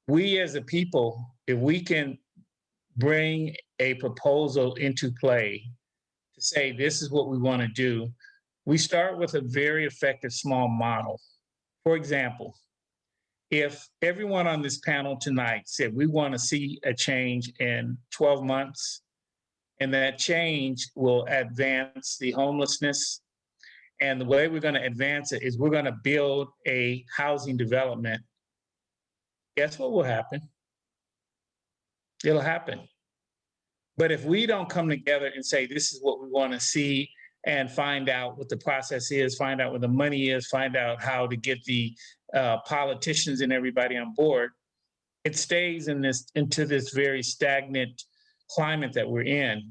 Speaker 2: we as a people, if we can bring a proposal into play to say this is what we want to do, we start with a very effective small model. For example, if everyone on this panel tonight said we want to see a change in 12 months, and that change will advance the homelessness, and the way we're going to advance it is we're going to build a housing development, guess what will happen? It'll happen. But if we don't come together and say, this is what we want to see, and find out what the process is, find out what the money is, find out how to get the politicians and everybody on board, it stays into this very stagnant climate that we're in.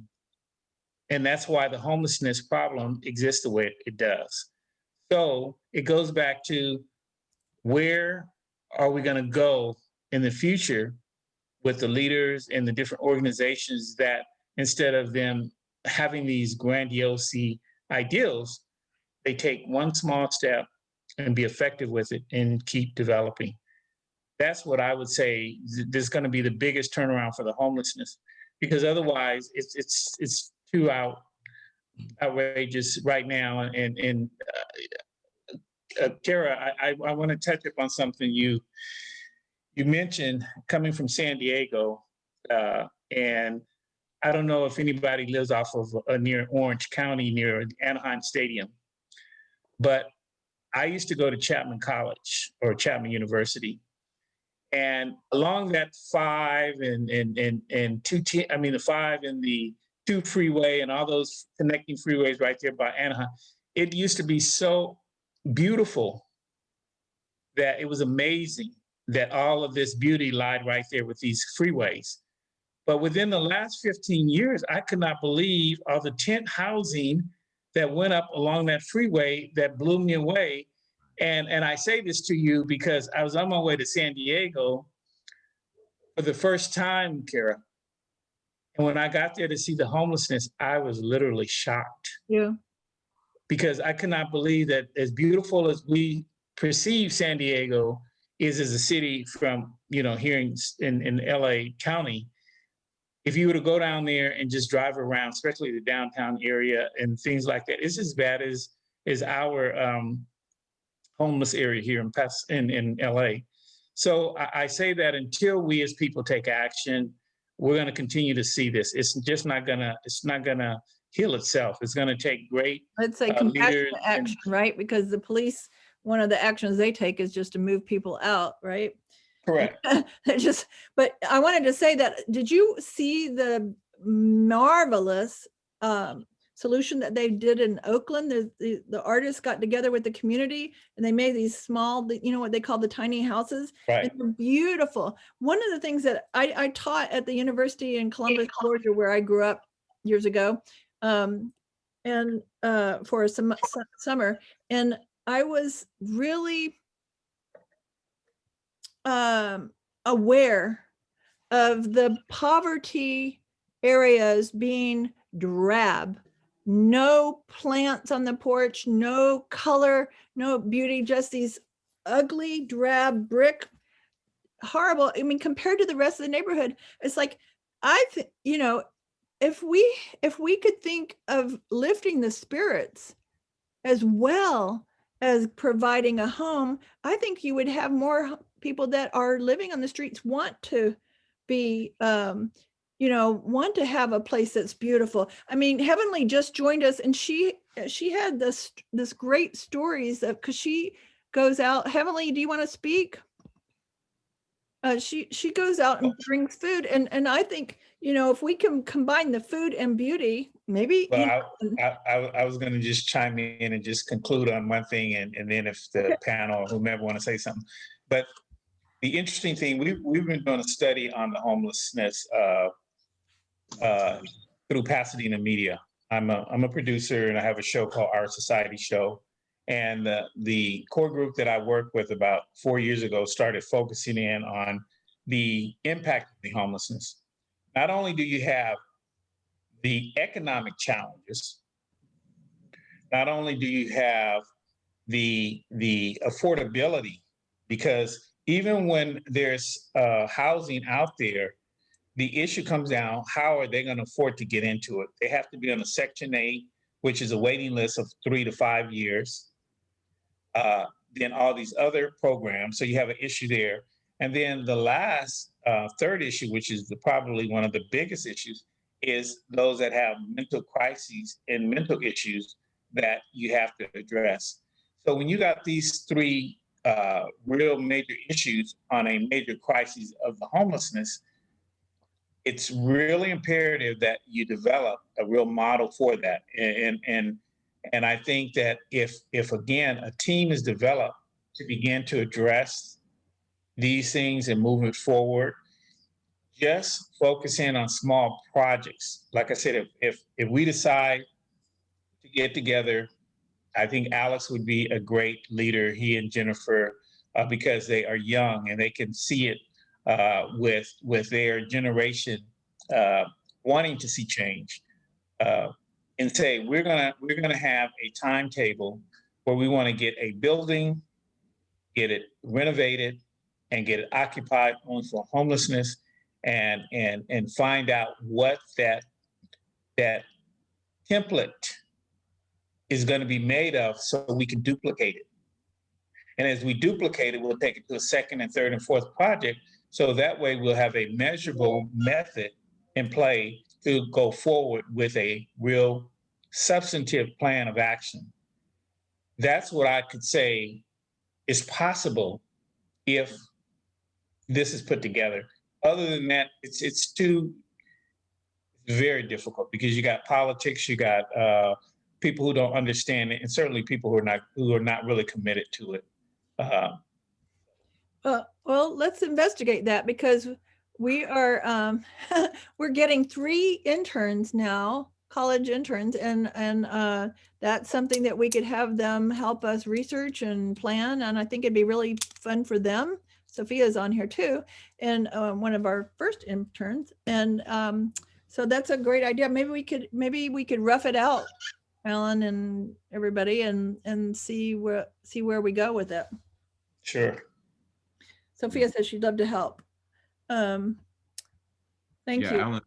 Speaker 2: And that's why the homelessness problem exists the way it does. So it goes back to, where are we going to go in the future with the leaders and the different organizations that, instead of them having these grandiose ideals, they take one small step and be effective with it and keep developing. That's what I would say is going to be the biggest turnaround for the homelessness, because otherwise it's too outrageous right now. And Kara, I want to touch upon something you mentioned. Coming from San Diego, And I don't know if anybody lives off of near Orange County, near Anaheim Stadium, but I used to go to Chapman College or Chapman University. And along that 5 and 210, I mean the 5 and the 2 freeway and all those connecting freeways right there by Anaheim, it used to be so beautiful that it was amazing that all of this beauty lied right there with these freeways. But within the last 15 years, I could not believe all the tent housing that went up along that freeway that blew me away. And I say this to you because I was on my way to San Diego for the first time, Kara. And when I got there to see the homelessness, I was literally shocked.
Speaker 5: Yeah.
Speaker 2: Because I could not believe that as beautiful as we perceive San Diego is as a city from, here in LA County, if you were to go down there and just drive around, especially the downtown area and things like that, it's as bad as our homeless area here in LA. So I say that until we as people take action, we're going to continue to see this. It's just not gonna heal itself. It's going to take great
Speaker 5: Let's say compassionate action, right? Because the police, one of the actions they take is just to move people out, right?
Speaker 2: Correct.
Speaker 5: But I wanted to say that, did you see the marvelous solution that they did in Oakland? The artists got together with the community and they made these small, what they call the tiny houses.
Speaker 2: Right.
Speaker 5: And they're beautiful. One of the things that I taught at the university in Columbus, Georgia, where I grew up years ago, and for a summer, and I was really aware of the poverty areas being drab, no plants on the porch, no color, no beauty, just these ugly, drab brick, horrible. I mean, compared to the rest of the neighborhood, it's like, if we could think of lifting the spirits as well as providing a home, I think you would have more people that are living on the streets want to be, want to have a place that's beautiful. I mean, Heavenly just joined us, and she had this great stories because she goes out. Heavenly, do you want to speak? She goes out and brings food, and I think, if we can combine the food and beauty, maybe.
Speaker 2: Well, I was going to just chime in and just conclude on one thing, and then if the panel or whomever want to say something. But the interesting thing, we've been doing a study on the homelessness through Pasadena media. I'm a producer, and I have a show called Our Society Show. And the core group that I worked with about 4 years ago started focusing in on the impact of the homelessness. Not only do you have the economic challenges, not only do you have the affordability, because even when there's housing out there, the issue comes down, how are they going to afford to get into it? They have to be on a Section 8, which is a waiting list of 3 to 5 years. Then all these other programs. So you have an issue there. And then the last third issue, which is probably one of the biggest issues, is those that have mental crises and mental issues that you have to address. So when you got these 3 real major issues on a major crisis of the homelessness, it's really imperative that you develop a real model for that. And I think that if again, a team is developed to begin to address these things and move it forward, just focus in on small projects. Like I said, if we decide to get together, I think Alex would be a great leader, he and Jennifer, because they are young and they can see it with their generation wanting to see change. And say, we're gonna have a timetable where we want to get a building, get it renovated, and get it occupied only for homelessness, and find out what that template is going to be made of, so we can duplicate it. And as we duplicate it, we'll take it to a second and third and fourth project So that way we'll have a measurable method in play to go forward with a real substantive plan of action. That's what I could say is possible if this is put together. Other than that, it's very difficult because you got politics, you got people who don't understand it, and certainly people who are not really committed to it.
Speaker 5: Well, let's investigate that, because we are we're getting 3 interns now, college interns, and that's something that we could have them help us research and plan, and I think it'd be really fun for them. Sophia's on here too, and one of our first interns, and so that's a great idea. Maybe we could rough it out, Alan and everybody, and see where we go with it.
Speaker 2: Sure.
Speaker 5: Sophia says she'd love to help. Thank you.
Speaker 3: Alan,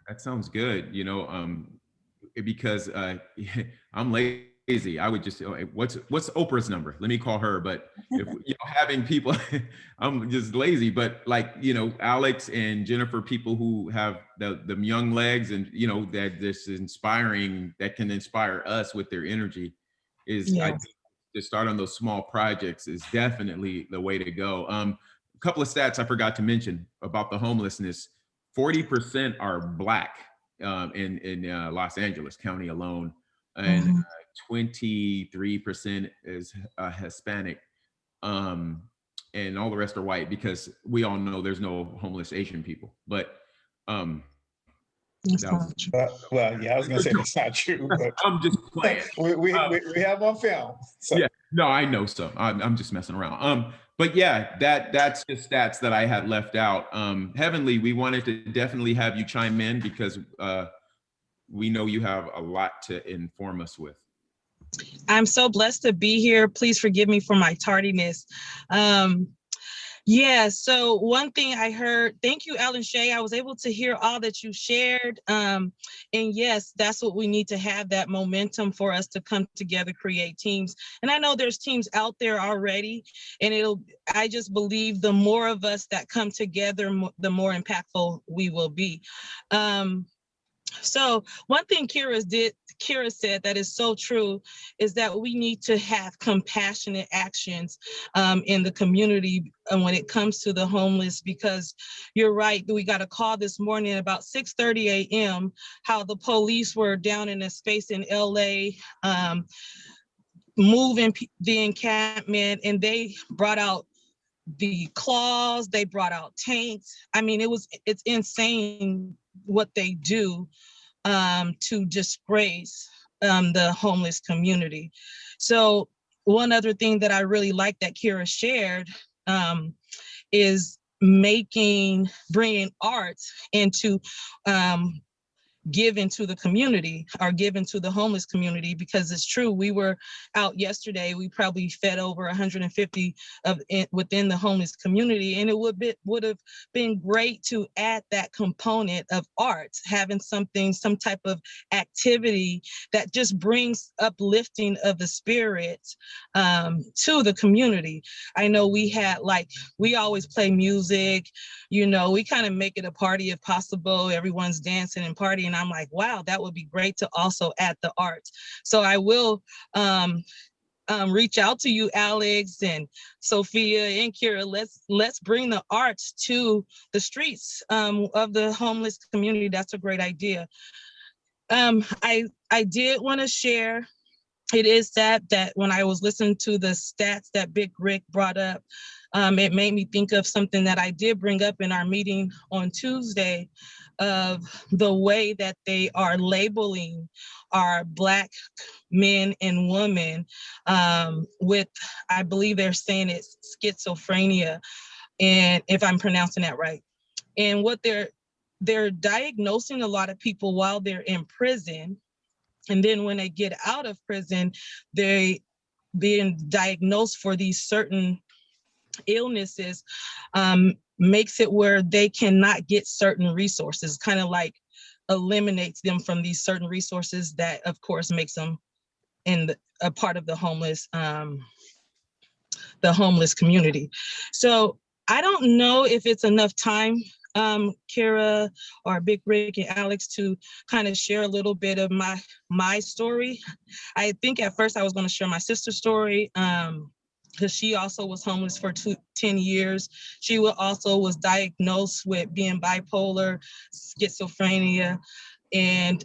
Speaker 3: that sounds good. You know, because I'm lazy. I would just, what's Oprah's number? Let me call her. But if, having people, I'm just lazy. But like, Alex and Jennifer, people who have the young legs, and that this inspiring, that can inspire us with their energy, is to start on those small projects is definitely the way to go. A couple of stats I forgot to mention about the homelessness: 40% are Black in Los Angeles County alone, and 23% is Hispanic, and all the rest are white, because we all know there's no homeless Asian people. But
Speaker 2: well, yeah, I was gonna say that's not true, but
Speaker 3: I'm just playing.
Speaker 2: we have on film. So.
Speaker 3: Yeah, no, I know so. I'm just messing around. But yeah, that's just stats that I had left out. Heavenly, we wanted to definitely have you chime in, because we know you have a lot to inform us with.
Speaker 8: I'm so blessed to be here. Please forgive me for my tardiness. So one thing I heard, thank you, Alan, Shay. I was able to hear all that you shared. And yes, that's what we need to have, that momentum for us to come together, create teams. And I know there's teams out there already, and I just believe the more of us that come together, the more impactful we will be. So one thing Kira said that is so true is that we need to have compassionate actions in the community when it comes to the homeless, because you're right. We got a call this morning at about 6:30 a.m. how the police were down in a space in LA moving the encampment, and they brought out the claws, they brought out tanks. I mean, it's insane what they do to disgrace the homeless community. So one other thing that I really like that Kira shared is bringing art into given to the community, or given to the homeless community, because it's true. We were out yesterday. We probably fed over 150 within the homeless community, and it would have been great to add that component of art, having some type of activity that just brings uplifting of the spirit to the community. I know we always play music, we kind of make it a party if possible. Everyone's dancing and partying. I'm like, wow, that would be great to also add the art. So I will reach out to you, Alex and Sophia and Kira. Let's bring the arts to the streets of the homeless community. That's a great idea. I did want to share. It is sad that when I was listening to the stats that Big Rick brought up, it made me think of something that I did bring up in our meeting on Tuesday, of the way that they are labeling our Black men and women with, I believe they're saying it's schizophrenia, and if I'm pronouncing that right. And what they're diagnosing a lot of people while they're in prison. And then when they get out of prison, they being diagnosed for these certain illnesses, makes it where they cannot get certain resources, kind of like eliminates them from these certain resources that of course makes them a part of the homeless community. So I don't know if it's enough time, Kara or Big Rick and Alex, to kind of share a little bit of my story. I think at first I was going to share my sister's story, because she also was homeless for 10 years. She also was diagnosed with being bipolar, schizophrenia, and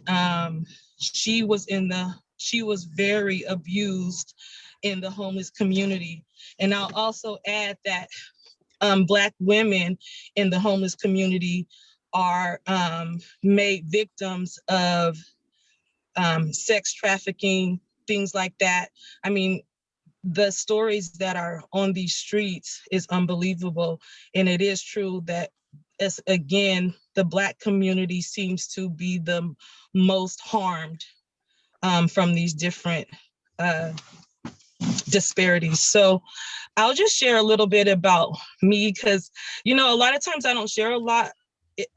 Speaker 8: she was very abused in the homeless community. And I'll also add that Black women in the homeless community are made victims of sex trafficking, things like that. I mean, the stories that are on these streets is unbelievable. And it is true that, as again, the Black community seems to be the most harmed from these different disparities. So I'll just share a little bit about me, because, a lot of times I don't share a lot.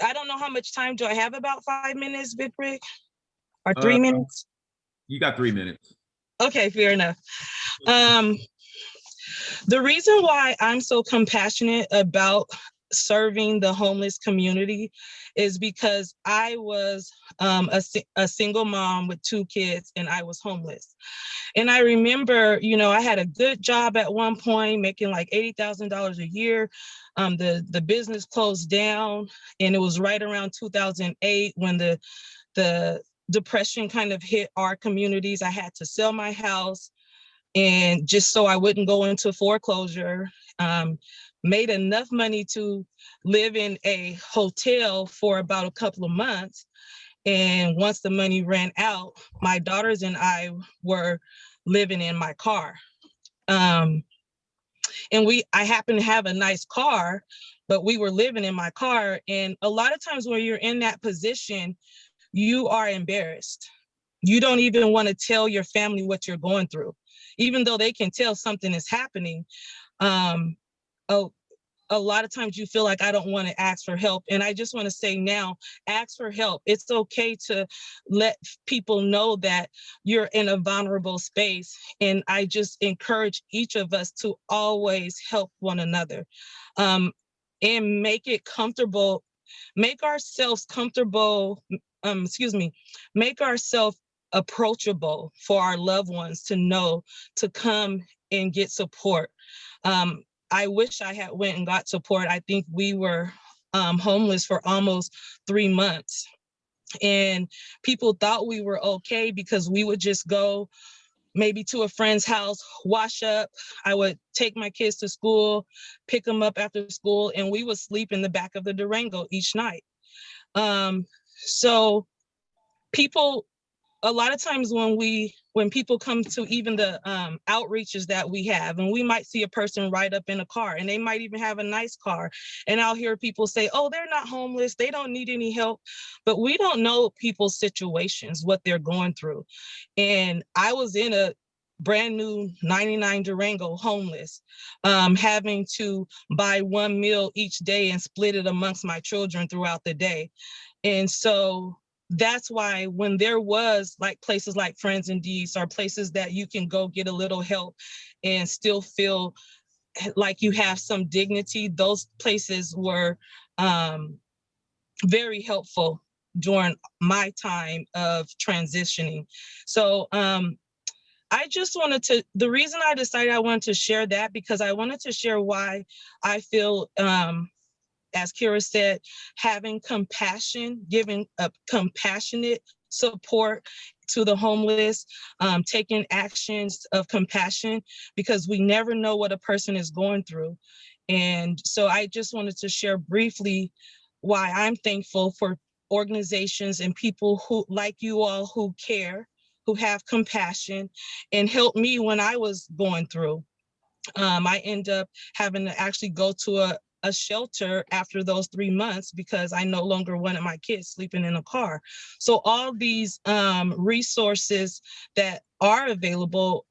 Speaker 8: I don't know how much time do I have, about 5 minutes, Big Rick, or 3 minutes?
Speaker 3: You got 3 minutes.
Speaker 8: Okay, fair enough. The reason why I'm so compassionate about serving the homeless community is because I was a single mom with 2 kids, and I was homeless. And I remember, I had a good job at one point, making like $80,000 a year. The business closed down, and it was right around 2008 when the depression kind of hit our communities. I had to sell my house, and just so I wouldn't go into foreclosure. Made enough money to live in a hotel for about a couple of months. And once the money ran out, my daughters and I were living in my car. And I happened to have a nice car, but we were living in my car. And a lot of times when you're in that position, you are embarrassed. You don't even want to tell your family what you're going through, even though they can tell something is happening. A lot of times you feel like, I don't want to ask for help. And I just want to say now, ask for help. It's okay to let people know that you're in a vulnerable space. And I just encourage each of us to always help one another, and make it comfortable, make ourselves comfortable, make ourselves approachable for our loved ones to know to come and get support. I wish I had went and got support. I think we were homeless for almost 3 months. And people thought we were okay because we would just go maybe to a friend's house, wash up. I would take my kids to school, pick them up after school, and we would sleep in the back of the Durango each night. So people, a lot of times when people come to even the outreaches that we have, and we might see a person ride up in a car, and they might even have a nice car, and I'll hear people say, oh, they're not homeless, they don't need any help. But we don't know people's situations, what they're going through. And I was in a brand new 99 Durango, homeless, having to buy 1 meal each day and split it amongst my children throughout the day. And so that's why when there was like places like Friends and Deeds, or places that you can go get a little help and still feel like you have some dignity, those places were very helpful during my time of transitioning. So I just wanted to, the reason I decided I wanted to share that, because I wanted to share why I feel, as Kira said, having compassion, giving a compassionate support to the homeless, taking actions of compassion, because we never know what a person is going through. And so I just wanted to share briefly why I'm thankful for organizations and people who, like you all, who care, who have compassion, and helped me when I was going through. I ended up having to actually go to a shelter after those 3 months because I no longer wanted my kids sleeping in a car. So all these resources that are available,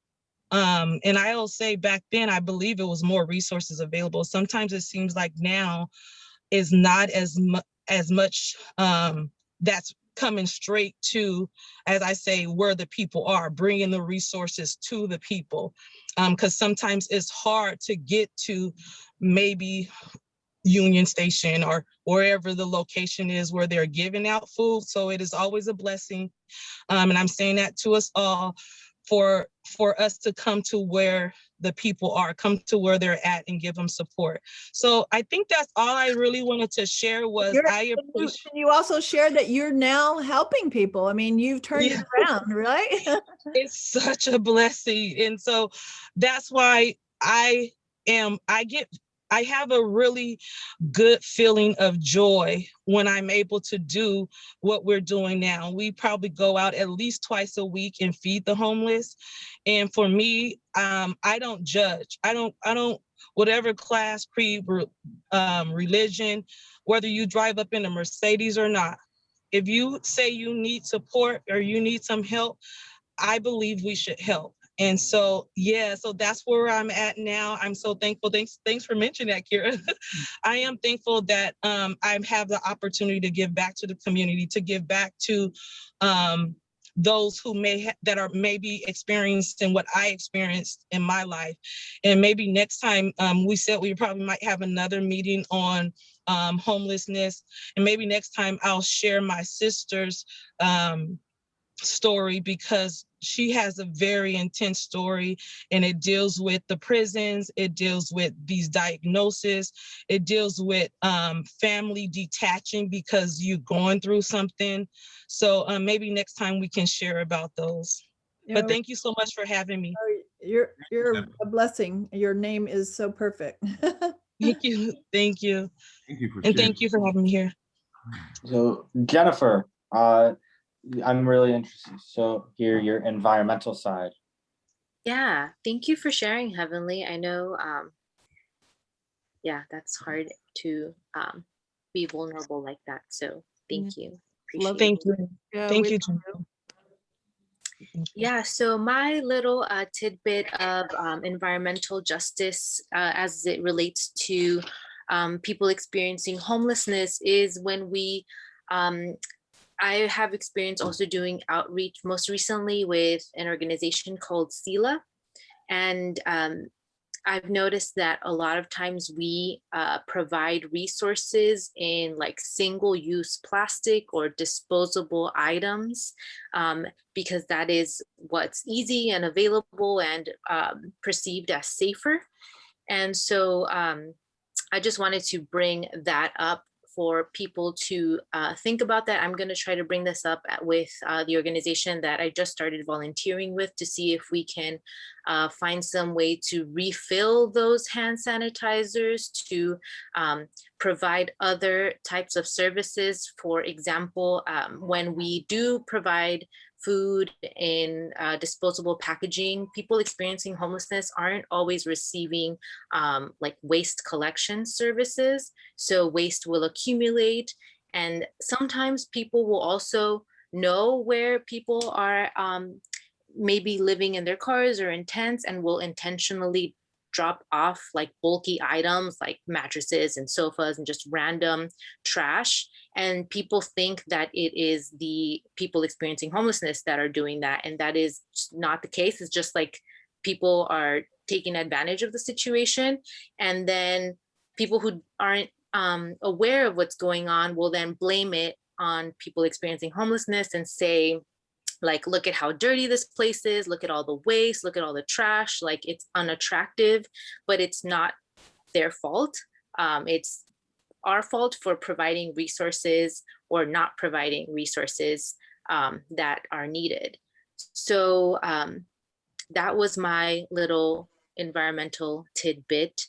Speaker 8: and I'll say back then, I believe it was more resources available. Sometimes it seems like now is not as much that's coming straight to, as I say, where the people are, bringing the resources to the people. Because sometimes it's hard to get to maybe Union Station or wherever the location is where they're giving out food. So it is always a blessing. And I'm saying that to us all for us to come to where the people are, come to where they're at and give them support. So I think that's all I really wanted to share was
Speaker 5: Can you also share that you're now helping people? I mean, you've turned it around, right?
Speaker 8: It's such a blessing. And so that's why I have a really good feeling of joy when I'm able to do what we're doing now. We probably go out at least twice a week and feed the homeless. And for me, I don't judge. I don't, whatever class, creed, religion, whether you drive up in a Mercedes or not. If you say you need support or you need some help, I believe we should help. And so, yeah, so that's where I'm at now. I'm so thankful. Thanks for mentioning that, Kira. I am thankful that I have the opportunity to give back to the community, to give back to those who that are maybe experiencing what I experienced in my life. And maybe next time, we said we probably might have another meeting on homelessness. And maybe next time I'll share my sister's story, because she has a very intense story, and it deals with the prisons, it deals with these diagnoses, it deals with family detaching because you're going through something. So maybe next time we can share about those. But thank you so much for having me.
Speaker 5: You're a blessing. Your name is so perfect.
Speaker 8: Thank you. Thank you.
Speaker 3: Thank you for
Speaker 8: and thank you for having me here.
Speaker 1: So Jennifer, I'm really interested to hear your environmental side.
Speaker 6: Yeah, thank you for sharing, Heavenly. I know, yeah, that's hard to be vulnerable like that. So thank you. Appreciate
Speaker 8: Thank
Speaker 6: it.
Speaker 8: you.
Speaker 5: Yeah,
Speaker 8: Thank you.
Speaker 6: Yeah, so my little tidbit of environmental justice as it relates to people experiencing homelessness is when I have experience also doing outreach most recently with an organization called SELA. And I've noticed that a lot of times we provide resources in like single-use plastic or disposable items because that is what's easy and available and perceived as safer. And so I just wanted to bring that up for people to think about that. I'm going to try to bring this up with the organization that I just started volunteering with to see if we can find some way to refill those hand sanitizers, to provide other types of services. For example, when we do provide food in disposable packaging, people experiencing homelessness aren't always receiving like waste collection services. So waste will accumulate, and sometimes people will also know where people are maybe living in their cars or in tents, and will intentionally drop off like bulky items like mattresses and sofas and just random trash. And people think that it is the people experiencing homelessness that are doing that. And that is not the case. It's just like people are taking advantage of the situation. And then people who aren't aware of what's going on will then blame it on people experiencing homelessness and say, like, look at how dirty this place is, look at all the waste, look at all the trash, like it's unattractive, but it's not their fault. It's our fault for providing resources or not providing resources that are needed. So that was my little environmental tidbit.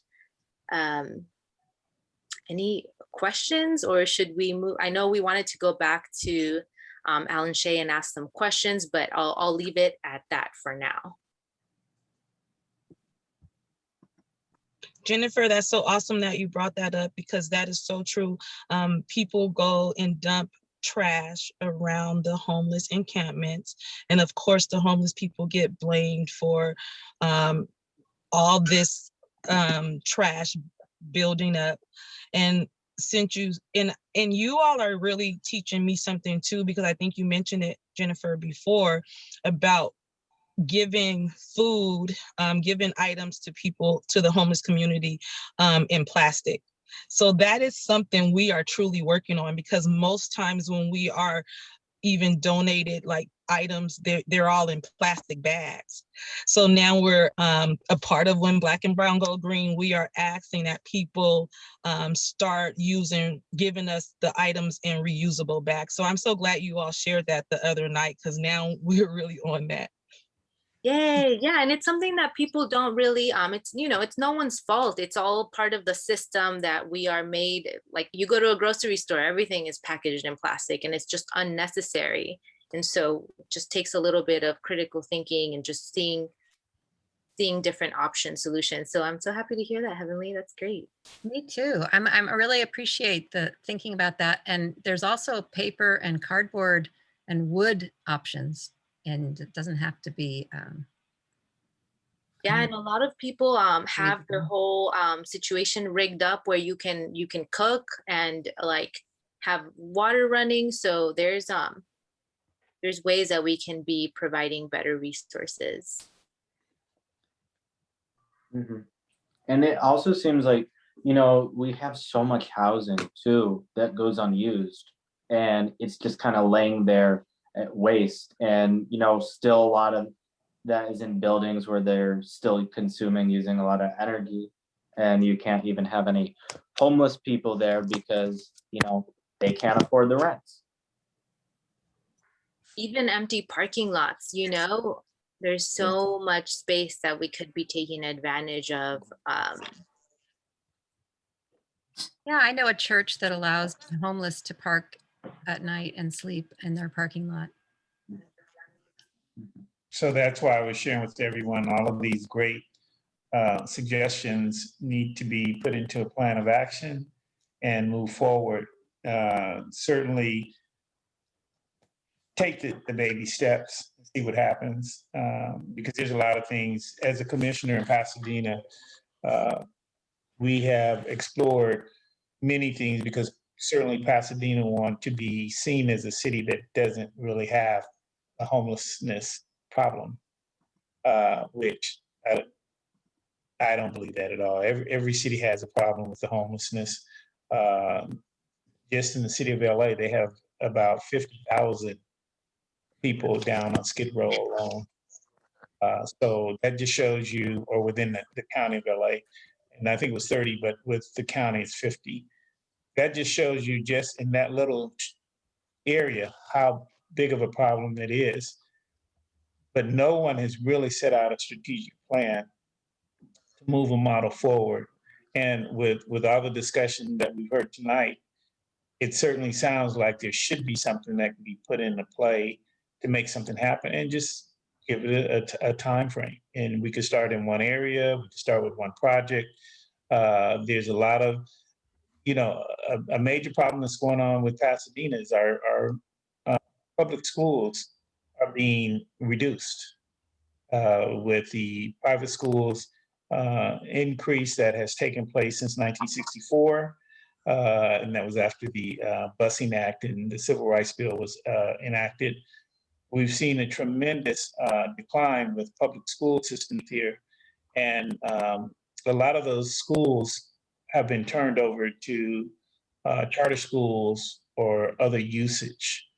Speaker 6: Any questions, or should we move? I know we wanted to go back to Alan Shea and ask some questions, but I'll leave it at that for now.
Speaker 8: Jennifer, that's so awesome that you brought that up, because that is so true. People go and dump trash around the homeless encampments. And of course, the homeless people get blamed for all this trash building up. And since you, and you all are really teaching me something too, because I think you mentioned it, Jennifer, before, about giving food, giving items to people, to the homeless community in plastic. So that is something we are truly working on, because most times when we are even donated like items, they're all in plastic bags. So now we're a part of When Black and Brown Go Green, we are asking that people start giving us the items in reusable bags. So I'm so glad you all shared that the other night, because now we're really on that.
Speaker 6: Yay, yeah, and it's something that people don't really, it's, it's no one's fault. It's all part of the system that we are made. Like, you go to a grocery store, everything is packaged in plastic, and it's just unnecessary. And so it just takes a little bit of critical thinking and just seeing different option solutions. So I'm so happy to hear that, Heavenly. That's great.
Speaker 7: Me too. I really appreciate the thinking about that. And there's also paper and cardboard and wood options, and it doesn't have to be.
Speaker 6: Yeah, and a lot of people have their whole situation rigged up where you can cook and like have water running. So there's ways that we can be providing better resources.
Speaker 1: Mhm. And it also seems like, we have so much housing too that goes unused, and it's just kind of laying there at waste. And, still a lot of that is in buildings where they're still consuming, using a lot of energy. And you can't even have any homeless people there because, they can't afford the rents.
Speaker 6: Even empty parking lots, there's so much space that we could be taking advantage of.
Speaker 7: Yeah, I know a church that allows homeless to park at night and sleep in their parking lot.
Speaker 2: So that's why I was sharing with everyone, all of these great suggestions need to be put into a plan of action and move forward. Certainly take the baby steps and see what happens, because there's a lot of things. As a commissioner in Pasadena, we have explored many things, because certainly Pasadena wants to be seen as a city that doesn't really have a homelessness problem, which I don't believe that at all. Every city has a problem with the homelessness. Just in the city of LA, they have about 50,000 people down on Skid Row alone. So that just shows you, or within the county of LA, and I think it was 30, but with the county it's 50. That just shows you, just in that little area, how big of a problem it is. But no one has really set out a strategic plan to move a model forward. And with all the discussion that we've heard tonight, it certainly sounds like there should be something that can be put into play to make something happen, and just give it a time frame. And we could start in one area, we could start with one project. There's a lot of, a major problem that's going on with Pasadena is our public schools are being reduced. With the private schools increase that has taken place since 1964, and that was after the Busing Act and the Civil Rights Bill was enacted. We've seen a tremendous decline with public school systems here, and a lot of those schools have been turned over to charter schools or other usage.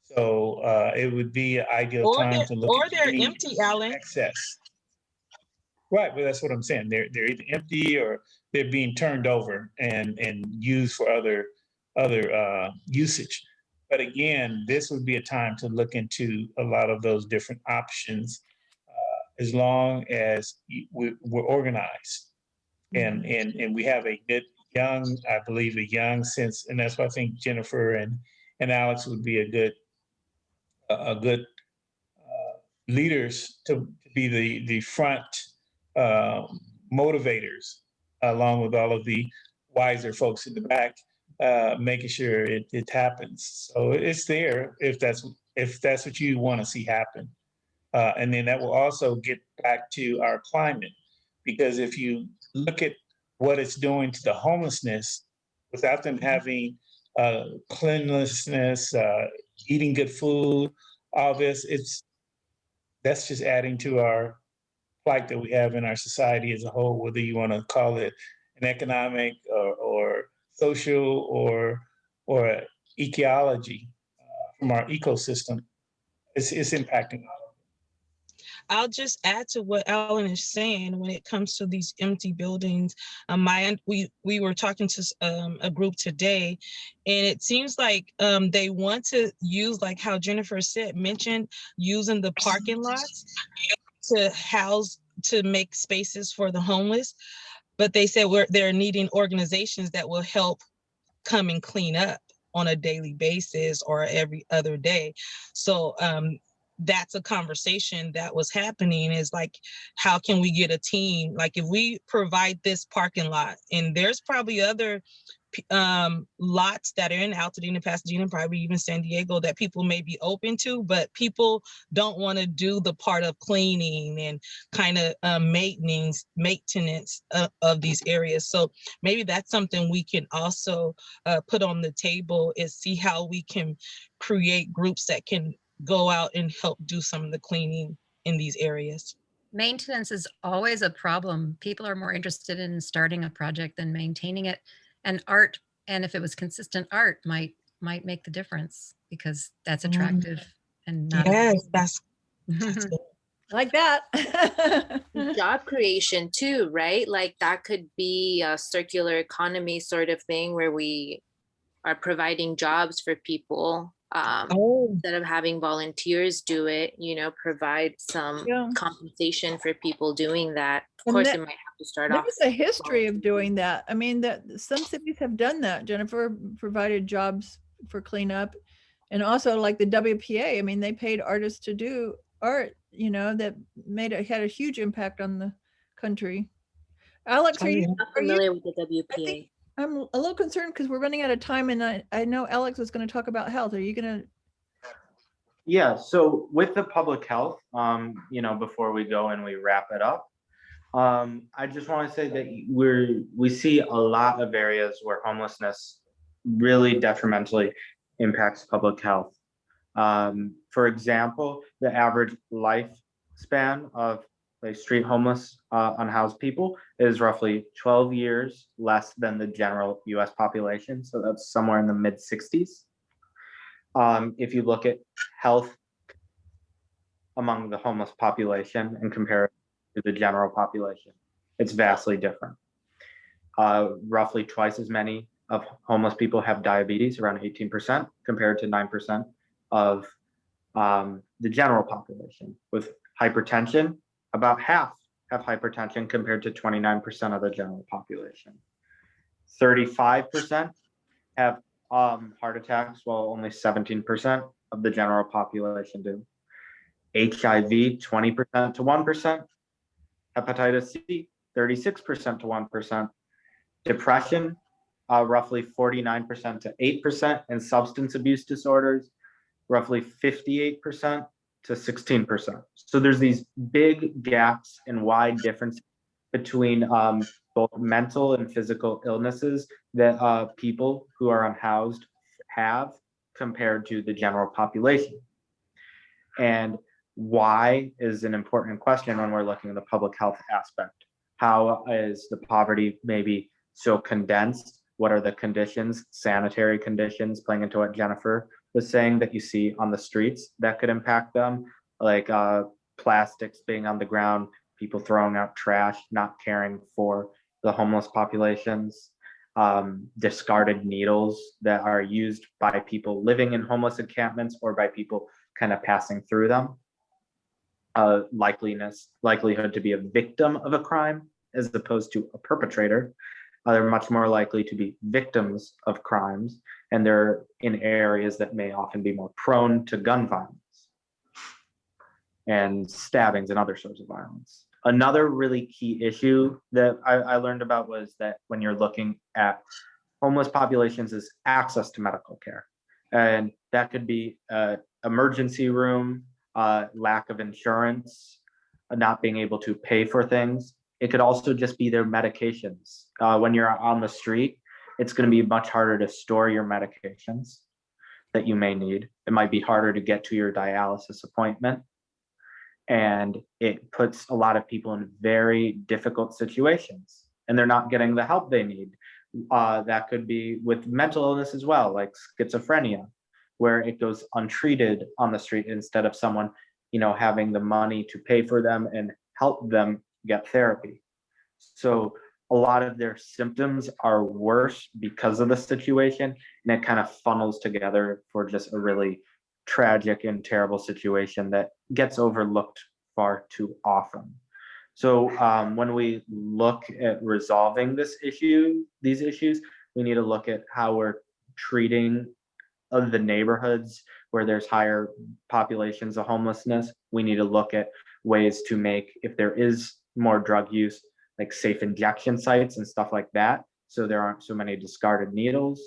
Speaker 2: So it would be an ideal time to look at
Speaker 8: they're empty, Alan.
Speaker 2: access. Right, but that's what I'm saying. They're either empty or they're being turned over and used for other usage. But again, this would be a time to look into a lot of those different options, as long as we're organized and we have a good young sense, and that's why I think Jennifer and Alex would be a good leaders to be the front motivators, along with all of the wiser folks in the back, making sure it happens. So it's there if that's what you want to see happen. And then that will also get back to our climate, because if you look at what it's doing to the homelessness, without them having cleanliness, eating good food, all this, that's just adding to our plight that we have in our society as a whole, whether you want to call it an economic or social or ecology from our ecosystem, it's impacting.
Speaker 8: I'll just add to what Alan is saying when it comes to these empty buildings. We were talking to a group today, and it seems like they want to use, like how Jennifer mentioned, using the parking lots to make spaces for the homeless. But they said they're needing organizations that will help come and clean up on a daily basis or every other day. So that's a conversation that was happening, is like, how can we get a team? Like, if we provide this parking lot, and there's probably other lots that are in Altadena, Pasadena, probably even San Diego, that people may be open to, but people don't want to do the part of cleaning and kind of maintenance of these areas. So maybe that's something we can also put on the table, is see how we can create groups that can go out and help do some of the cleaning in these areas.
Speaker 7: Maintenance is always a problem. People are more interested in starting a project than maintaining it. And art, and if it was consistent art, might make the difference, because that's attractive and not.
Speaker 8: Yes, that's good.
Speaker 5: Like that.
Speaker 6: Job creation too, right? Like that could be a circular economy sort of thing, where we are providing jobs for people. Instead of having volunteers do it, provide some compensation for people doing that. Of course, it might have to start off.
Speaker 5: There's a history of doing that. I mean, that some cities have done that. Jennifer provided jobs for cleanup, and also like the WPA. I mean, they paid artists to do art, that had a huge impact on the country. Alex, are you
Speaker 6: familiar with the WPA?
Speaker 5: I'm a little concerned because we're running out of time, and I know Alex was going to talk about health. Are you going to?
Speaker 1: Yeah, so with the public health, before we go and we wrap it up, I just want to say that we see a lot of areas where homelessness really detrimentally impacts public health. For example, the average lifespan of street homeless, unhoused people is roughly 12 years less than the general US population. So that's somewhere in the mid 60s. If you look at health among the homeless population and compare it to the general population, it's vastly different. Roughly twice as many of homeless people have diabetes, around 18%, compared to 9% of the general population. With hypertension, about half have hypertension compared to 29% of the general population. 35% have heart attacks, while only 17% of the general population do. HIV, 20% to 1%. Hepatitis C, 36% to 1%. Depression, roughly 49% to 8%. And substance abuse disorders, roughly 58% to 16%. So there's these big gaps and wide differences between both mental and physical illnesses that people who are unhoused have compared to the general population. And why is an important question when we're looking at the public health aspect. How is the poverty maybe so condensed? What are the conditions, sanitary conditions, playing into what Jennifer was saying, that you see on the streets that could impact them, like plastics being on the ground, people throwing out trash, not caring for the homeless populations, discarded needles that are used by people living in homeless encampments or by people kind of passing through them. Likelihood to be a victim of a crime as opposed to a perpetrator. They're much more likely to be victims of crimes, and they're in areas that may often be more prone to gun violence and stabbings and other sorts of violence. Another really key issue that I learned about was that when you're looking at homeless populations is access to medical care. And that could be emergency room, lack of insurance, not being able to pay for things. It could also just be their medications. When you're on the street, it's going to be much harder to store your medications that you may need. It might be harder to get to your dialysis appointment. And it puts a lot of people in very difficult situations, and they're not getting the help they need. That could be with mental illness as well, like schizophrenia, where it goes untreated on the street instead of someone, having the money to pay for them and help them get therapy. So a lot of their symptoms are worse because of the situation, and it kind of funnels together for just a really tragic and terrible situation that gets overlooked far too often. So when we look at resolving these issues, we need to look at how we're treating the neighborhoods where there's higher populations of homelessness. We need to look at ways to make, if there is more drug use, like safe injection sites and stuff like that, so there aren't so many discarded needles.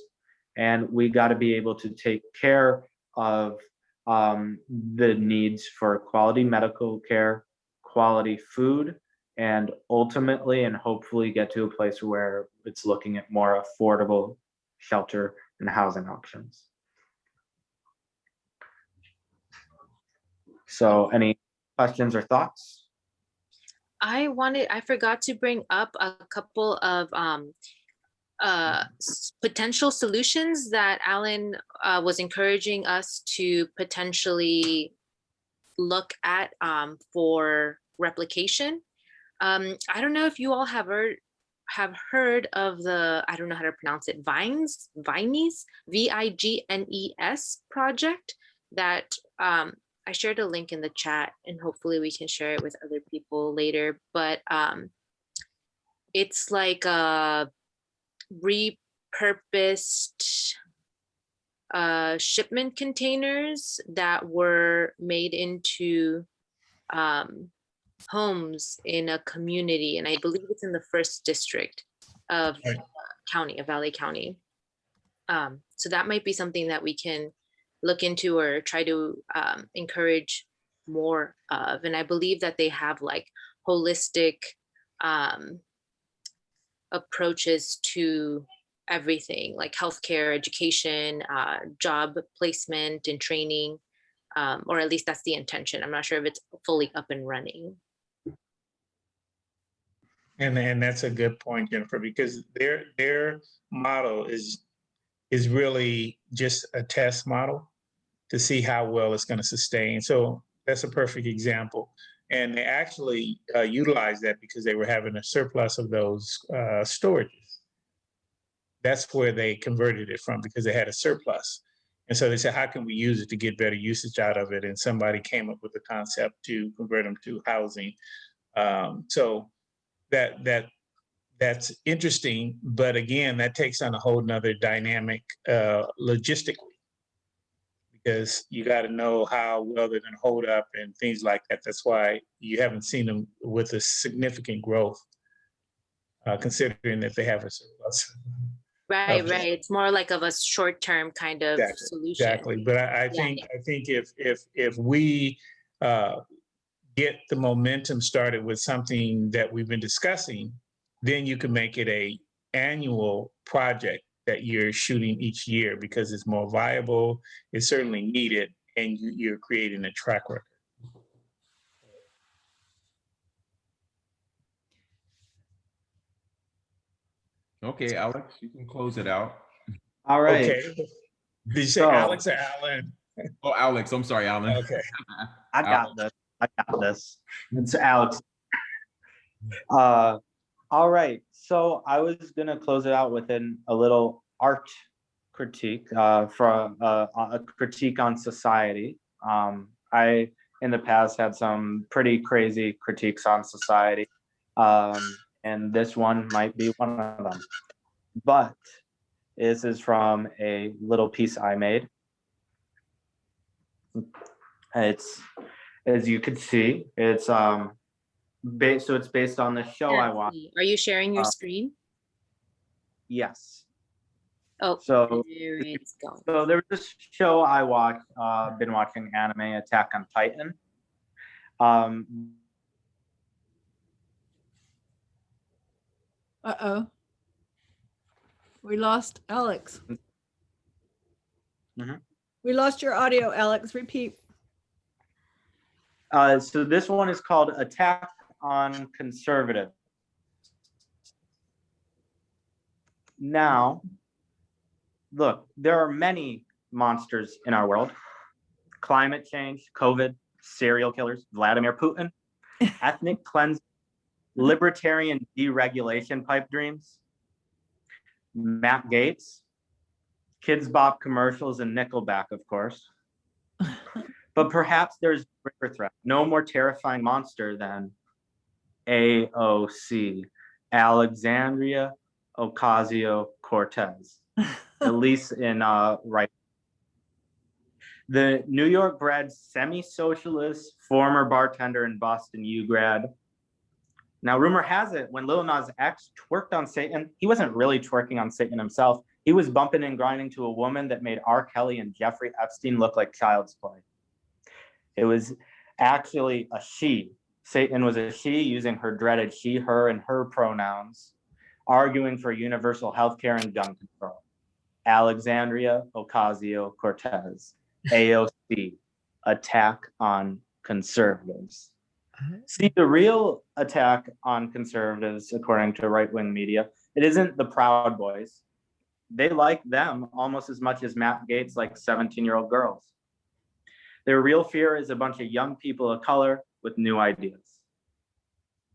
Speaker 1: And we got to be able to take care of the needs for quality medical care, quality food, and ultimately and hopefully get to a place where it's looking at more affordable shelter and housing options. So any questions or thoughts?
Speaker 6: I forgot to bring up a couple of potential solutions that Alan was encouraging us to potentially look at for replication. I don't know if you all have heard of the, I don't know how to pronounce it, Vignes, Vignes project that I shared a link in the chat, and hopefully we can share it with other people later. But it's like a repurposed shipment containers that were made into homes in a community, and I believe it's in the 1st district of county, of Valley County. So that might be something that we can look into or try to encourage more of. And I believe that they have like holistic approaches to everything, like healthcare, education, job placement and training, or at least that's the intention. I'm not sure if it's fully up and running.
Speaker 2: And that's a good point, Jennifer, because their model is really just a test model to see how well it's going to sustain. So that's a perfect example. And they actually utilized that because they were having a surplus of those storages. That's where they converted it from, because they had a surplus. And so they said, how can we use it to get better usage out of it? And somebody came up with the concept to convert them to housing. So that's interesting. But again, that takes on a whole nother dynamic logistically, because you got to know how well they're going to hold up and things like that. That's why you haven't seen them with a significant growth, considering that they have a surplus.
Speaker 6: Right. It's more like of a short-term kind of solution.
Speaker 2: Exactly. But I think if we get the momentum started with something that we've been discussing, then you can make it a annual project that you're shooting each year, because it's more viable, it's certainly needed, and you're creating a track record.
Speaker 3: Okay, Alex, you can close it out.
Speaker 1: All right.
Speaker 2: Okay. Did you say Alex or Alan?
Speaker 3: Oh, Alex, I'm sorry, Alan.
Speaker 2: Okay.
Speaker 1: I got this. It's Alex. All right. So I was gonna close it out with a little art critique, from a critique on society. I in the past had some pretty crazy critiques on society, and this one might be one of them. But this is from a little piece I made. It's, as you can see, it's so it's based on the show I watched.
Speaker 6: Are you sharing your screen?
Speaker 1: Yes.
Speaker 6: Oh,
Speaker 1: so
Speaker 6: it's gone.
Speaker 1: So there was this show I watched, been watching anime, Attack on Titan.
Speaker 5: Uh-oh. We lost Alex.
Speaker 1: Mm-hmm.
Speaker 5: We lost your audio, Alex. Repeat.
Speaker 1: So this one is called Attack on Conservative. Now, look, there are many monsters in our world. Climate change, COVID, serial killers, Vladimir Putin, ethnic cleansing, libertarian deregulation pipe dreams, Matt Gaetz, Kids Bop commercials, and Nickelback, of course. But perhaps there's a greater threat, no more terrifying monster than AOC, Alexandria Ocasio-Cortez, at least in right. The New York bred semi-socialist former bartender in Boston U grad. Now, rumor has it when Lil Nas X twerked on Satan, he wasn't really twerking on Satan himself. He was bumping and grinding to a woman that made R. Kelly and Jeffrey Epstein look like child's play. It was actually a she. Satan was a she, using her dreaded she, her, and her pronouns, arguing for universal health care and gun control. Alexandria Ocasio-Cortez, AOC, attack on conservatives. See, the real attack on conservatives, according to right-wing media, it isn't the Proud Boys. They like them almost as much as Matt Gaetz likes 17-year-old girls. Their real fear is a bunch of young people of color with new ideas.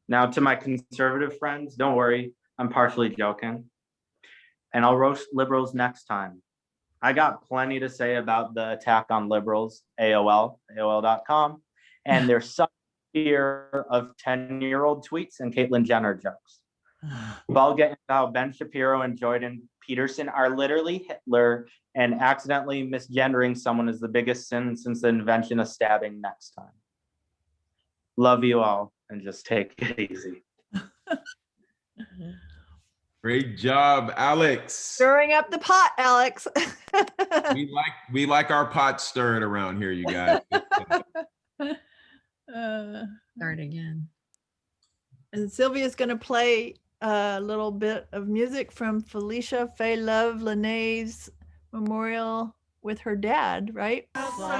Speaker 1: Now, to my conservative friends, don't worry, I'm partially joking. And I'll roast liberals next time. I got plenty to say about the attack on liberals, AOL.com, and their fear of 10-year-old tweets and Caitlyn Jenner jokes. But I'll get into how Ben Shapiro and Jordan Peterson are literally Hitler, and accidentally misgendering someone is the biggest sin since the invention of stabbing next time. Love you all, and just take it easy.
Speaker 3: Great job, Alex.
Speaker 5: Stirring up the pot, Alex.
Speaker 3: we like our pot stirred around here, you guys.
Speaker 7: Start again.
Speaker 5: And Sylvia's going to play a little bit of music from Felicia Faye Love Lene's memorial with her dad, right?
Speaker 9: Well,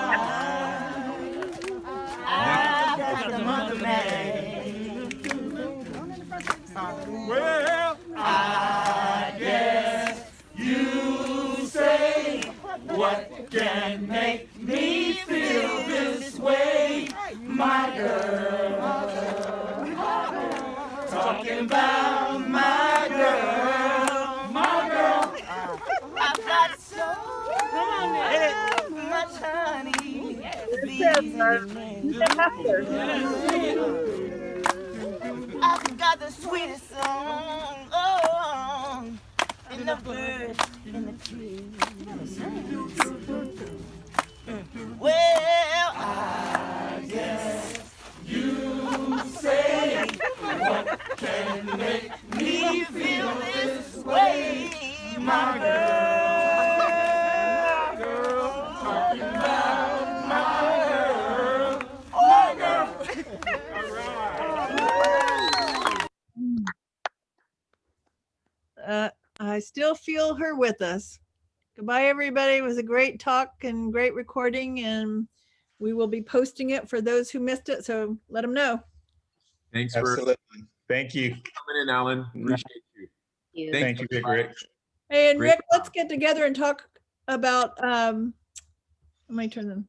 Speaker 9: I guess you say what can make me feel this way, my girl. Talking about my girl, my girl. I've got so much honey. I've got the sweetest song, oh, in the birds, in the trees. Well, I guess you say what can make me feel this way, my girl. Talking about my girl, my girl.
Speaker 5: I still feel her with us. Goodbye, everybody. It was a great talk and great recording, and we will be posting it for those who missed it. So let them know.
Speaker 3: Thanks
Speaker 2: Absolutely. Thank you.
Speaker 3: for coming in, Alan. Appreciate you.
Speaker 2: Thank you, Rick.
Speaker 5: Hey, and
Speaker 3: Great
Speaker 5: Rick, let's get together and talk about, let me turn them.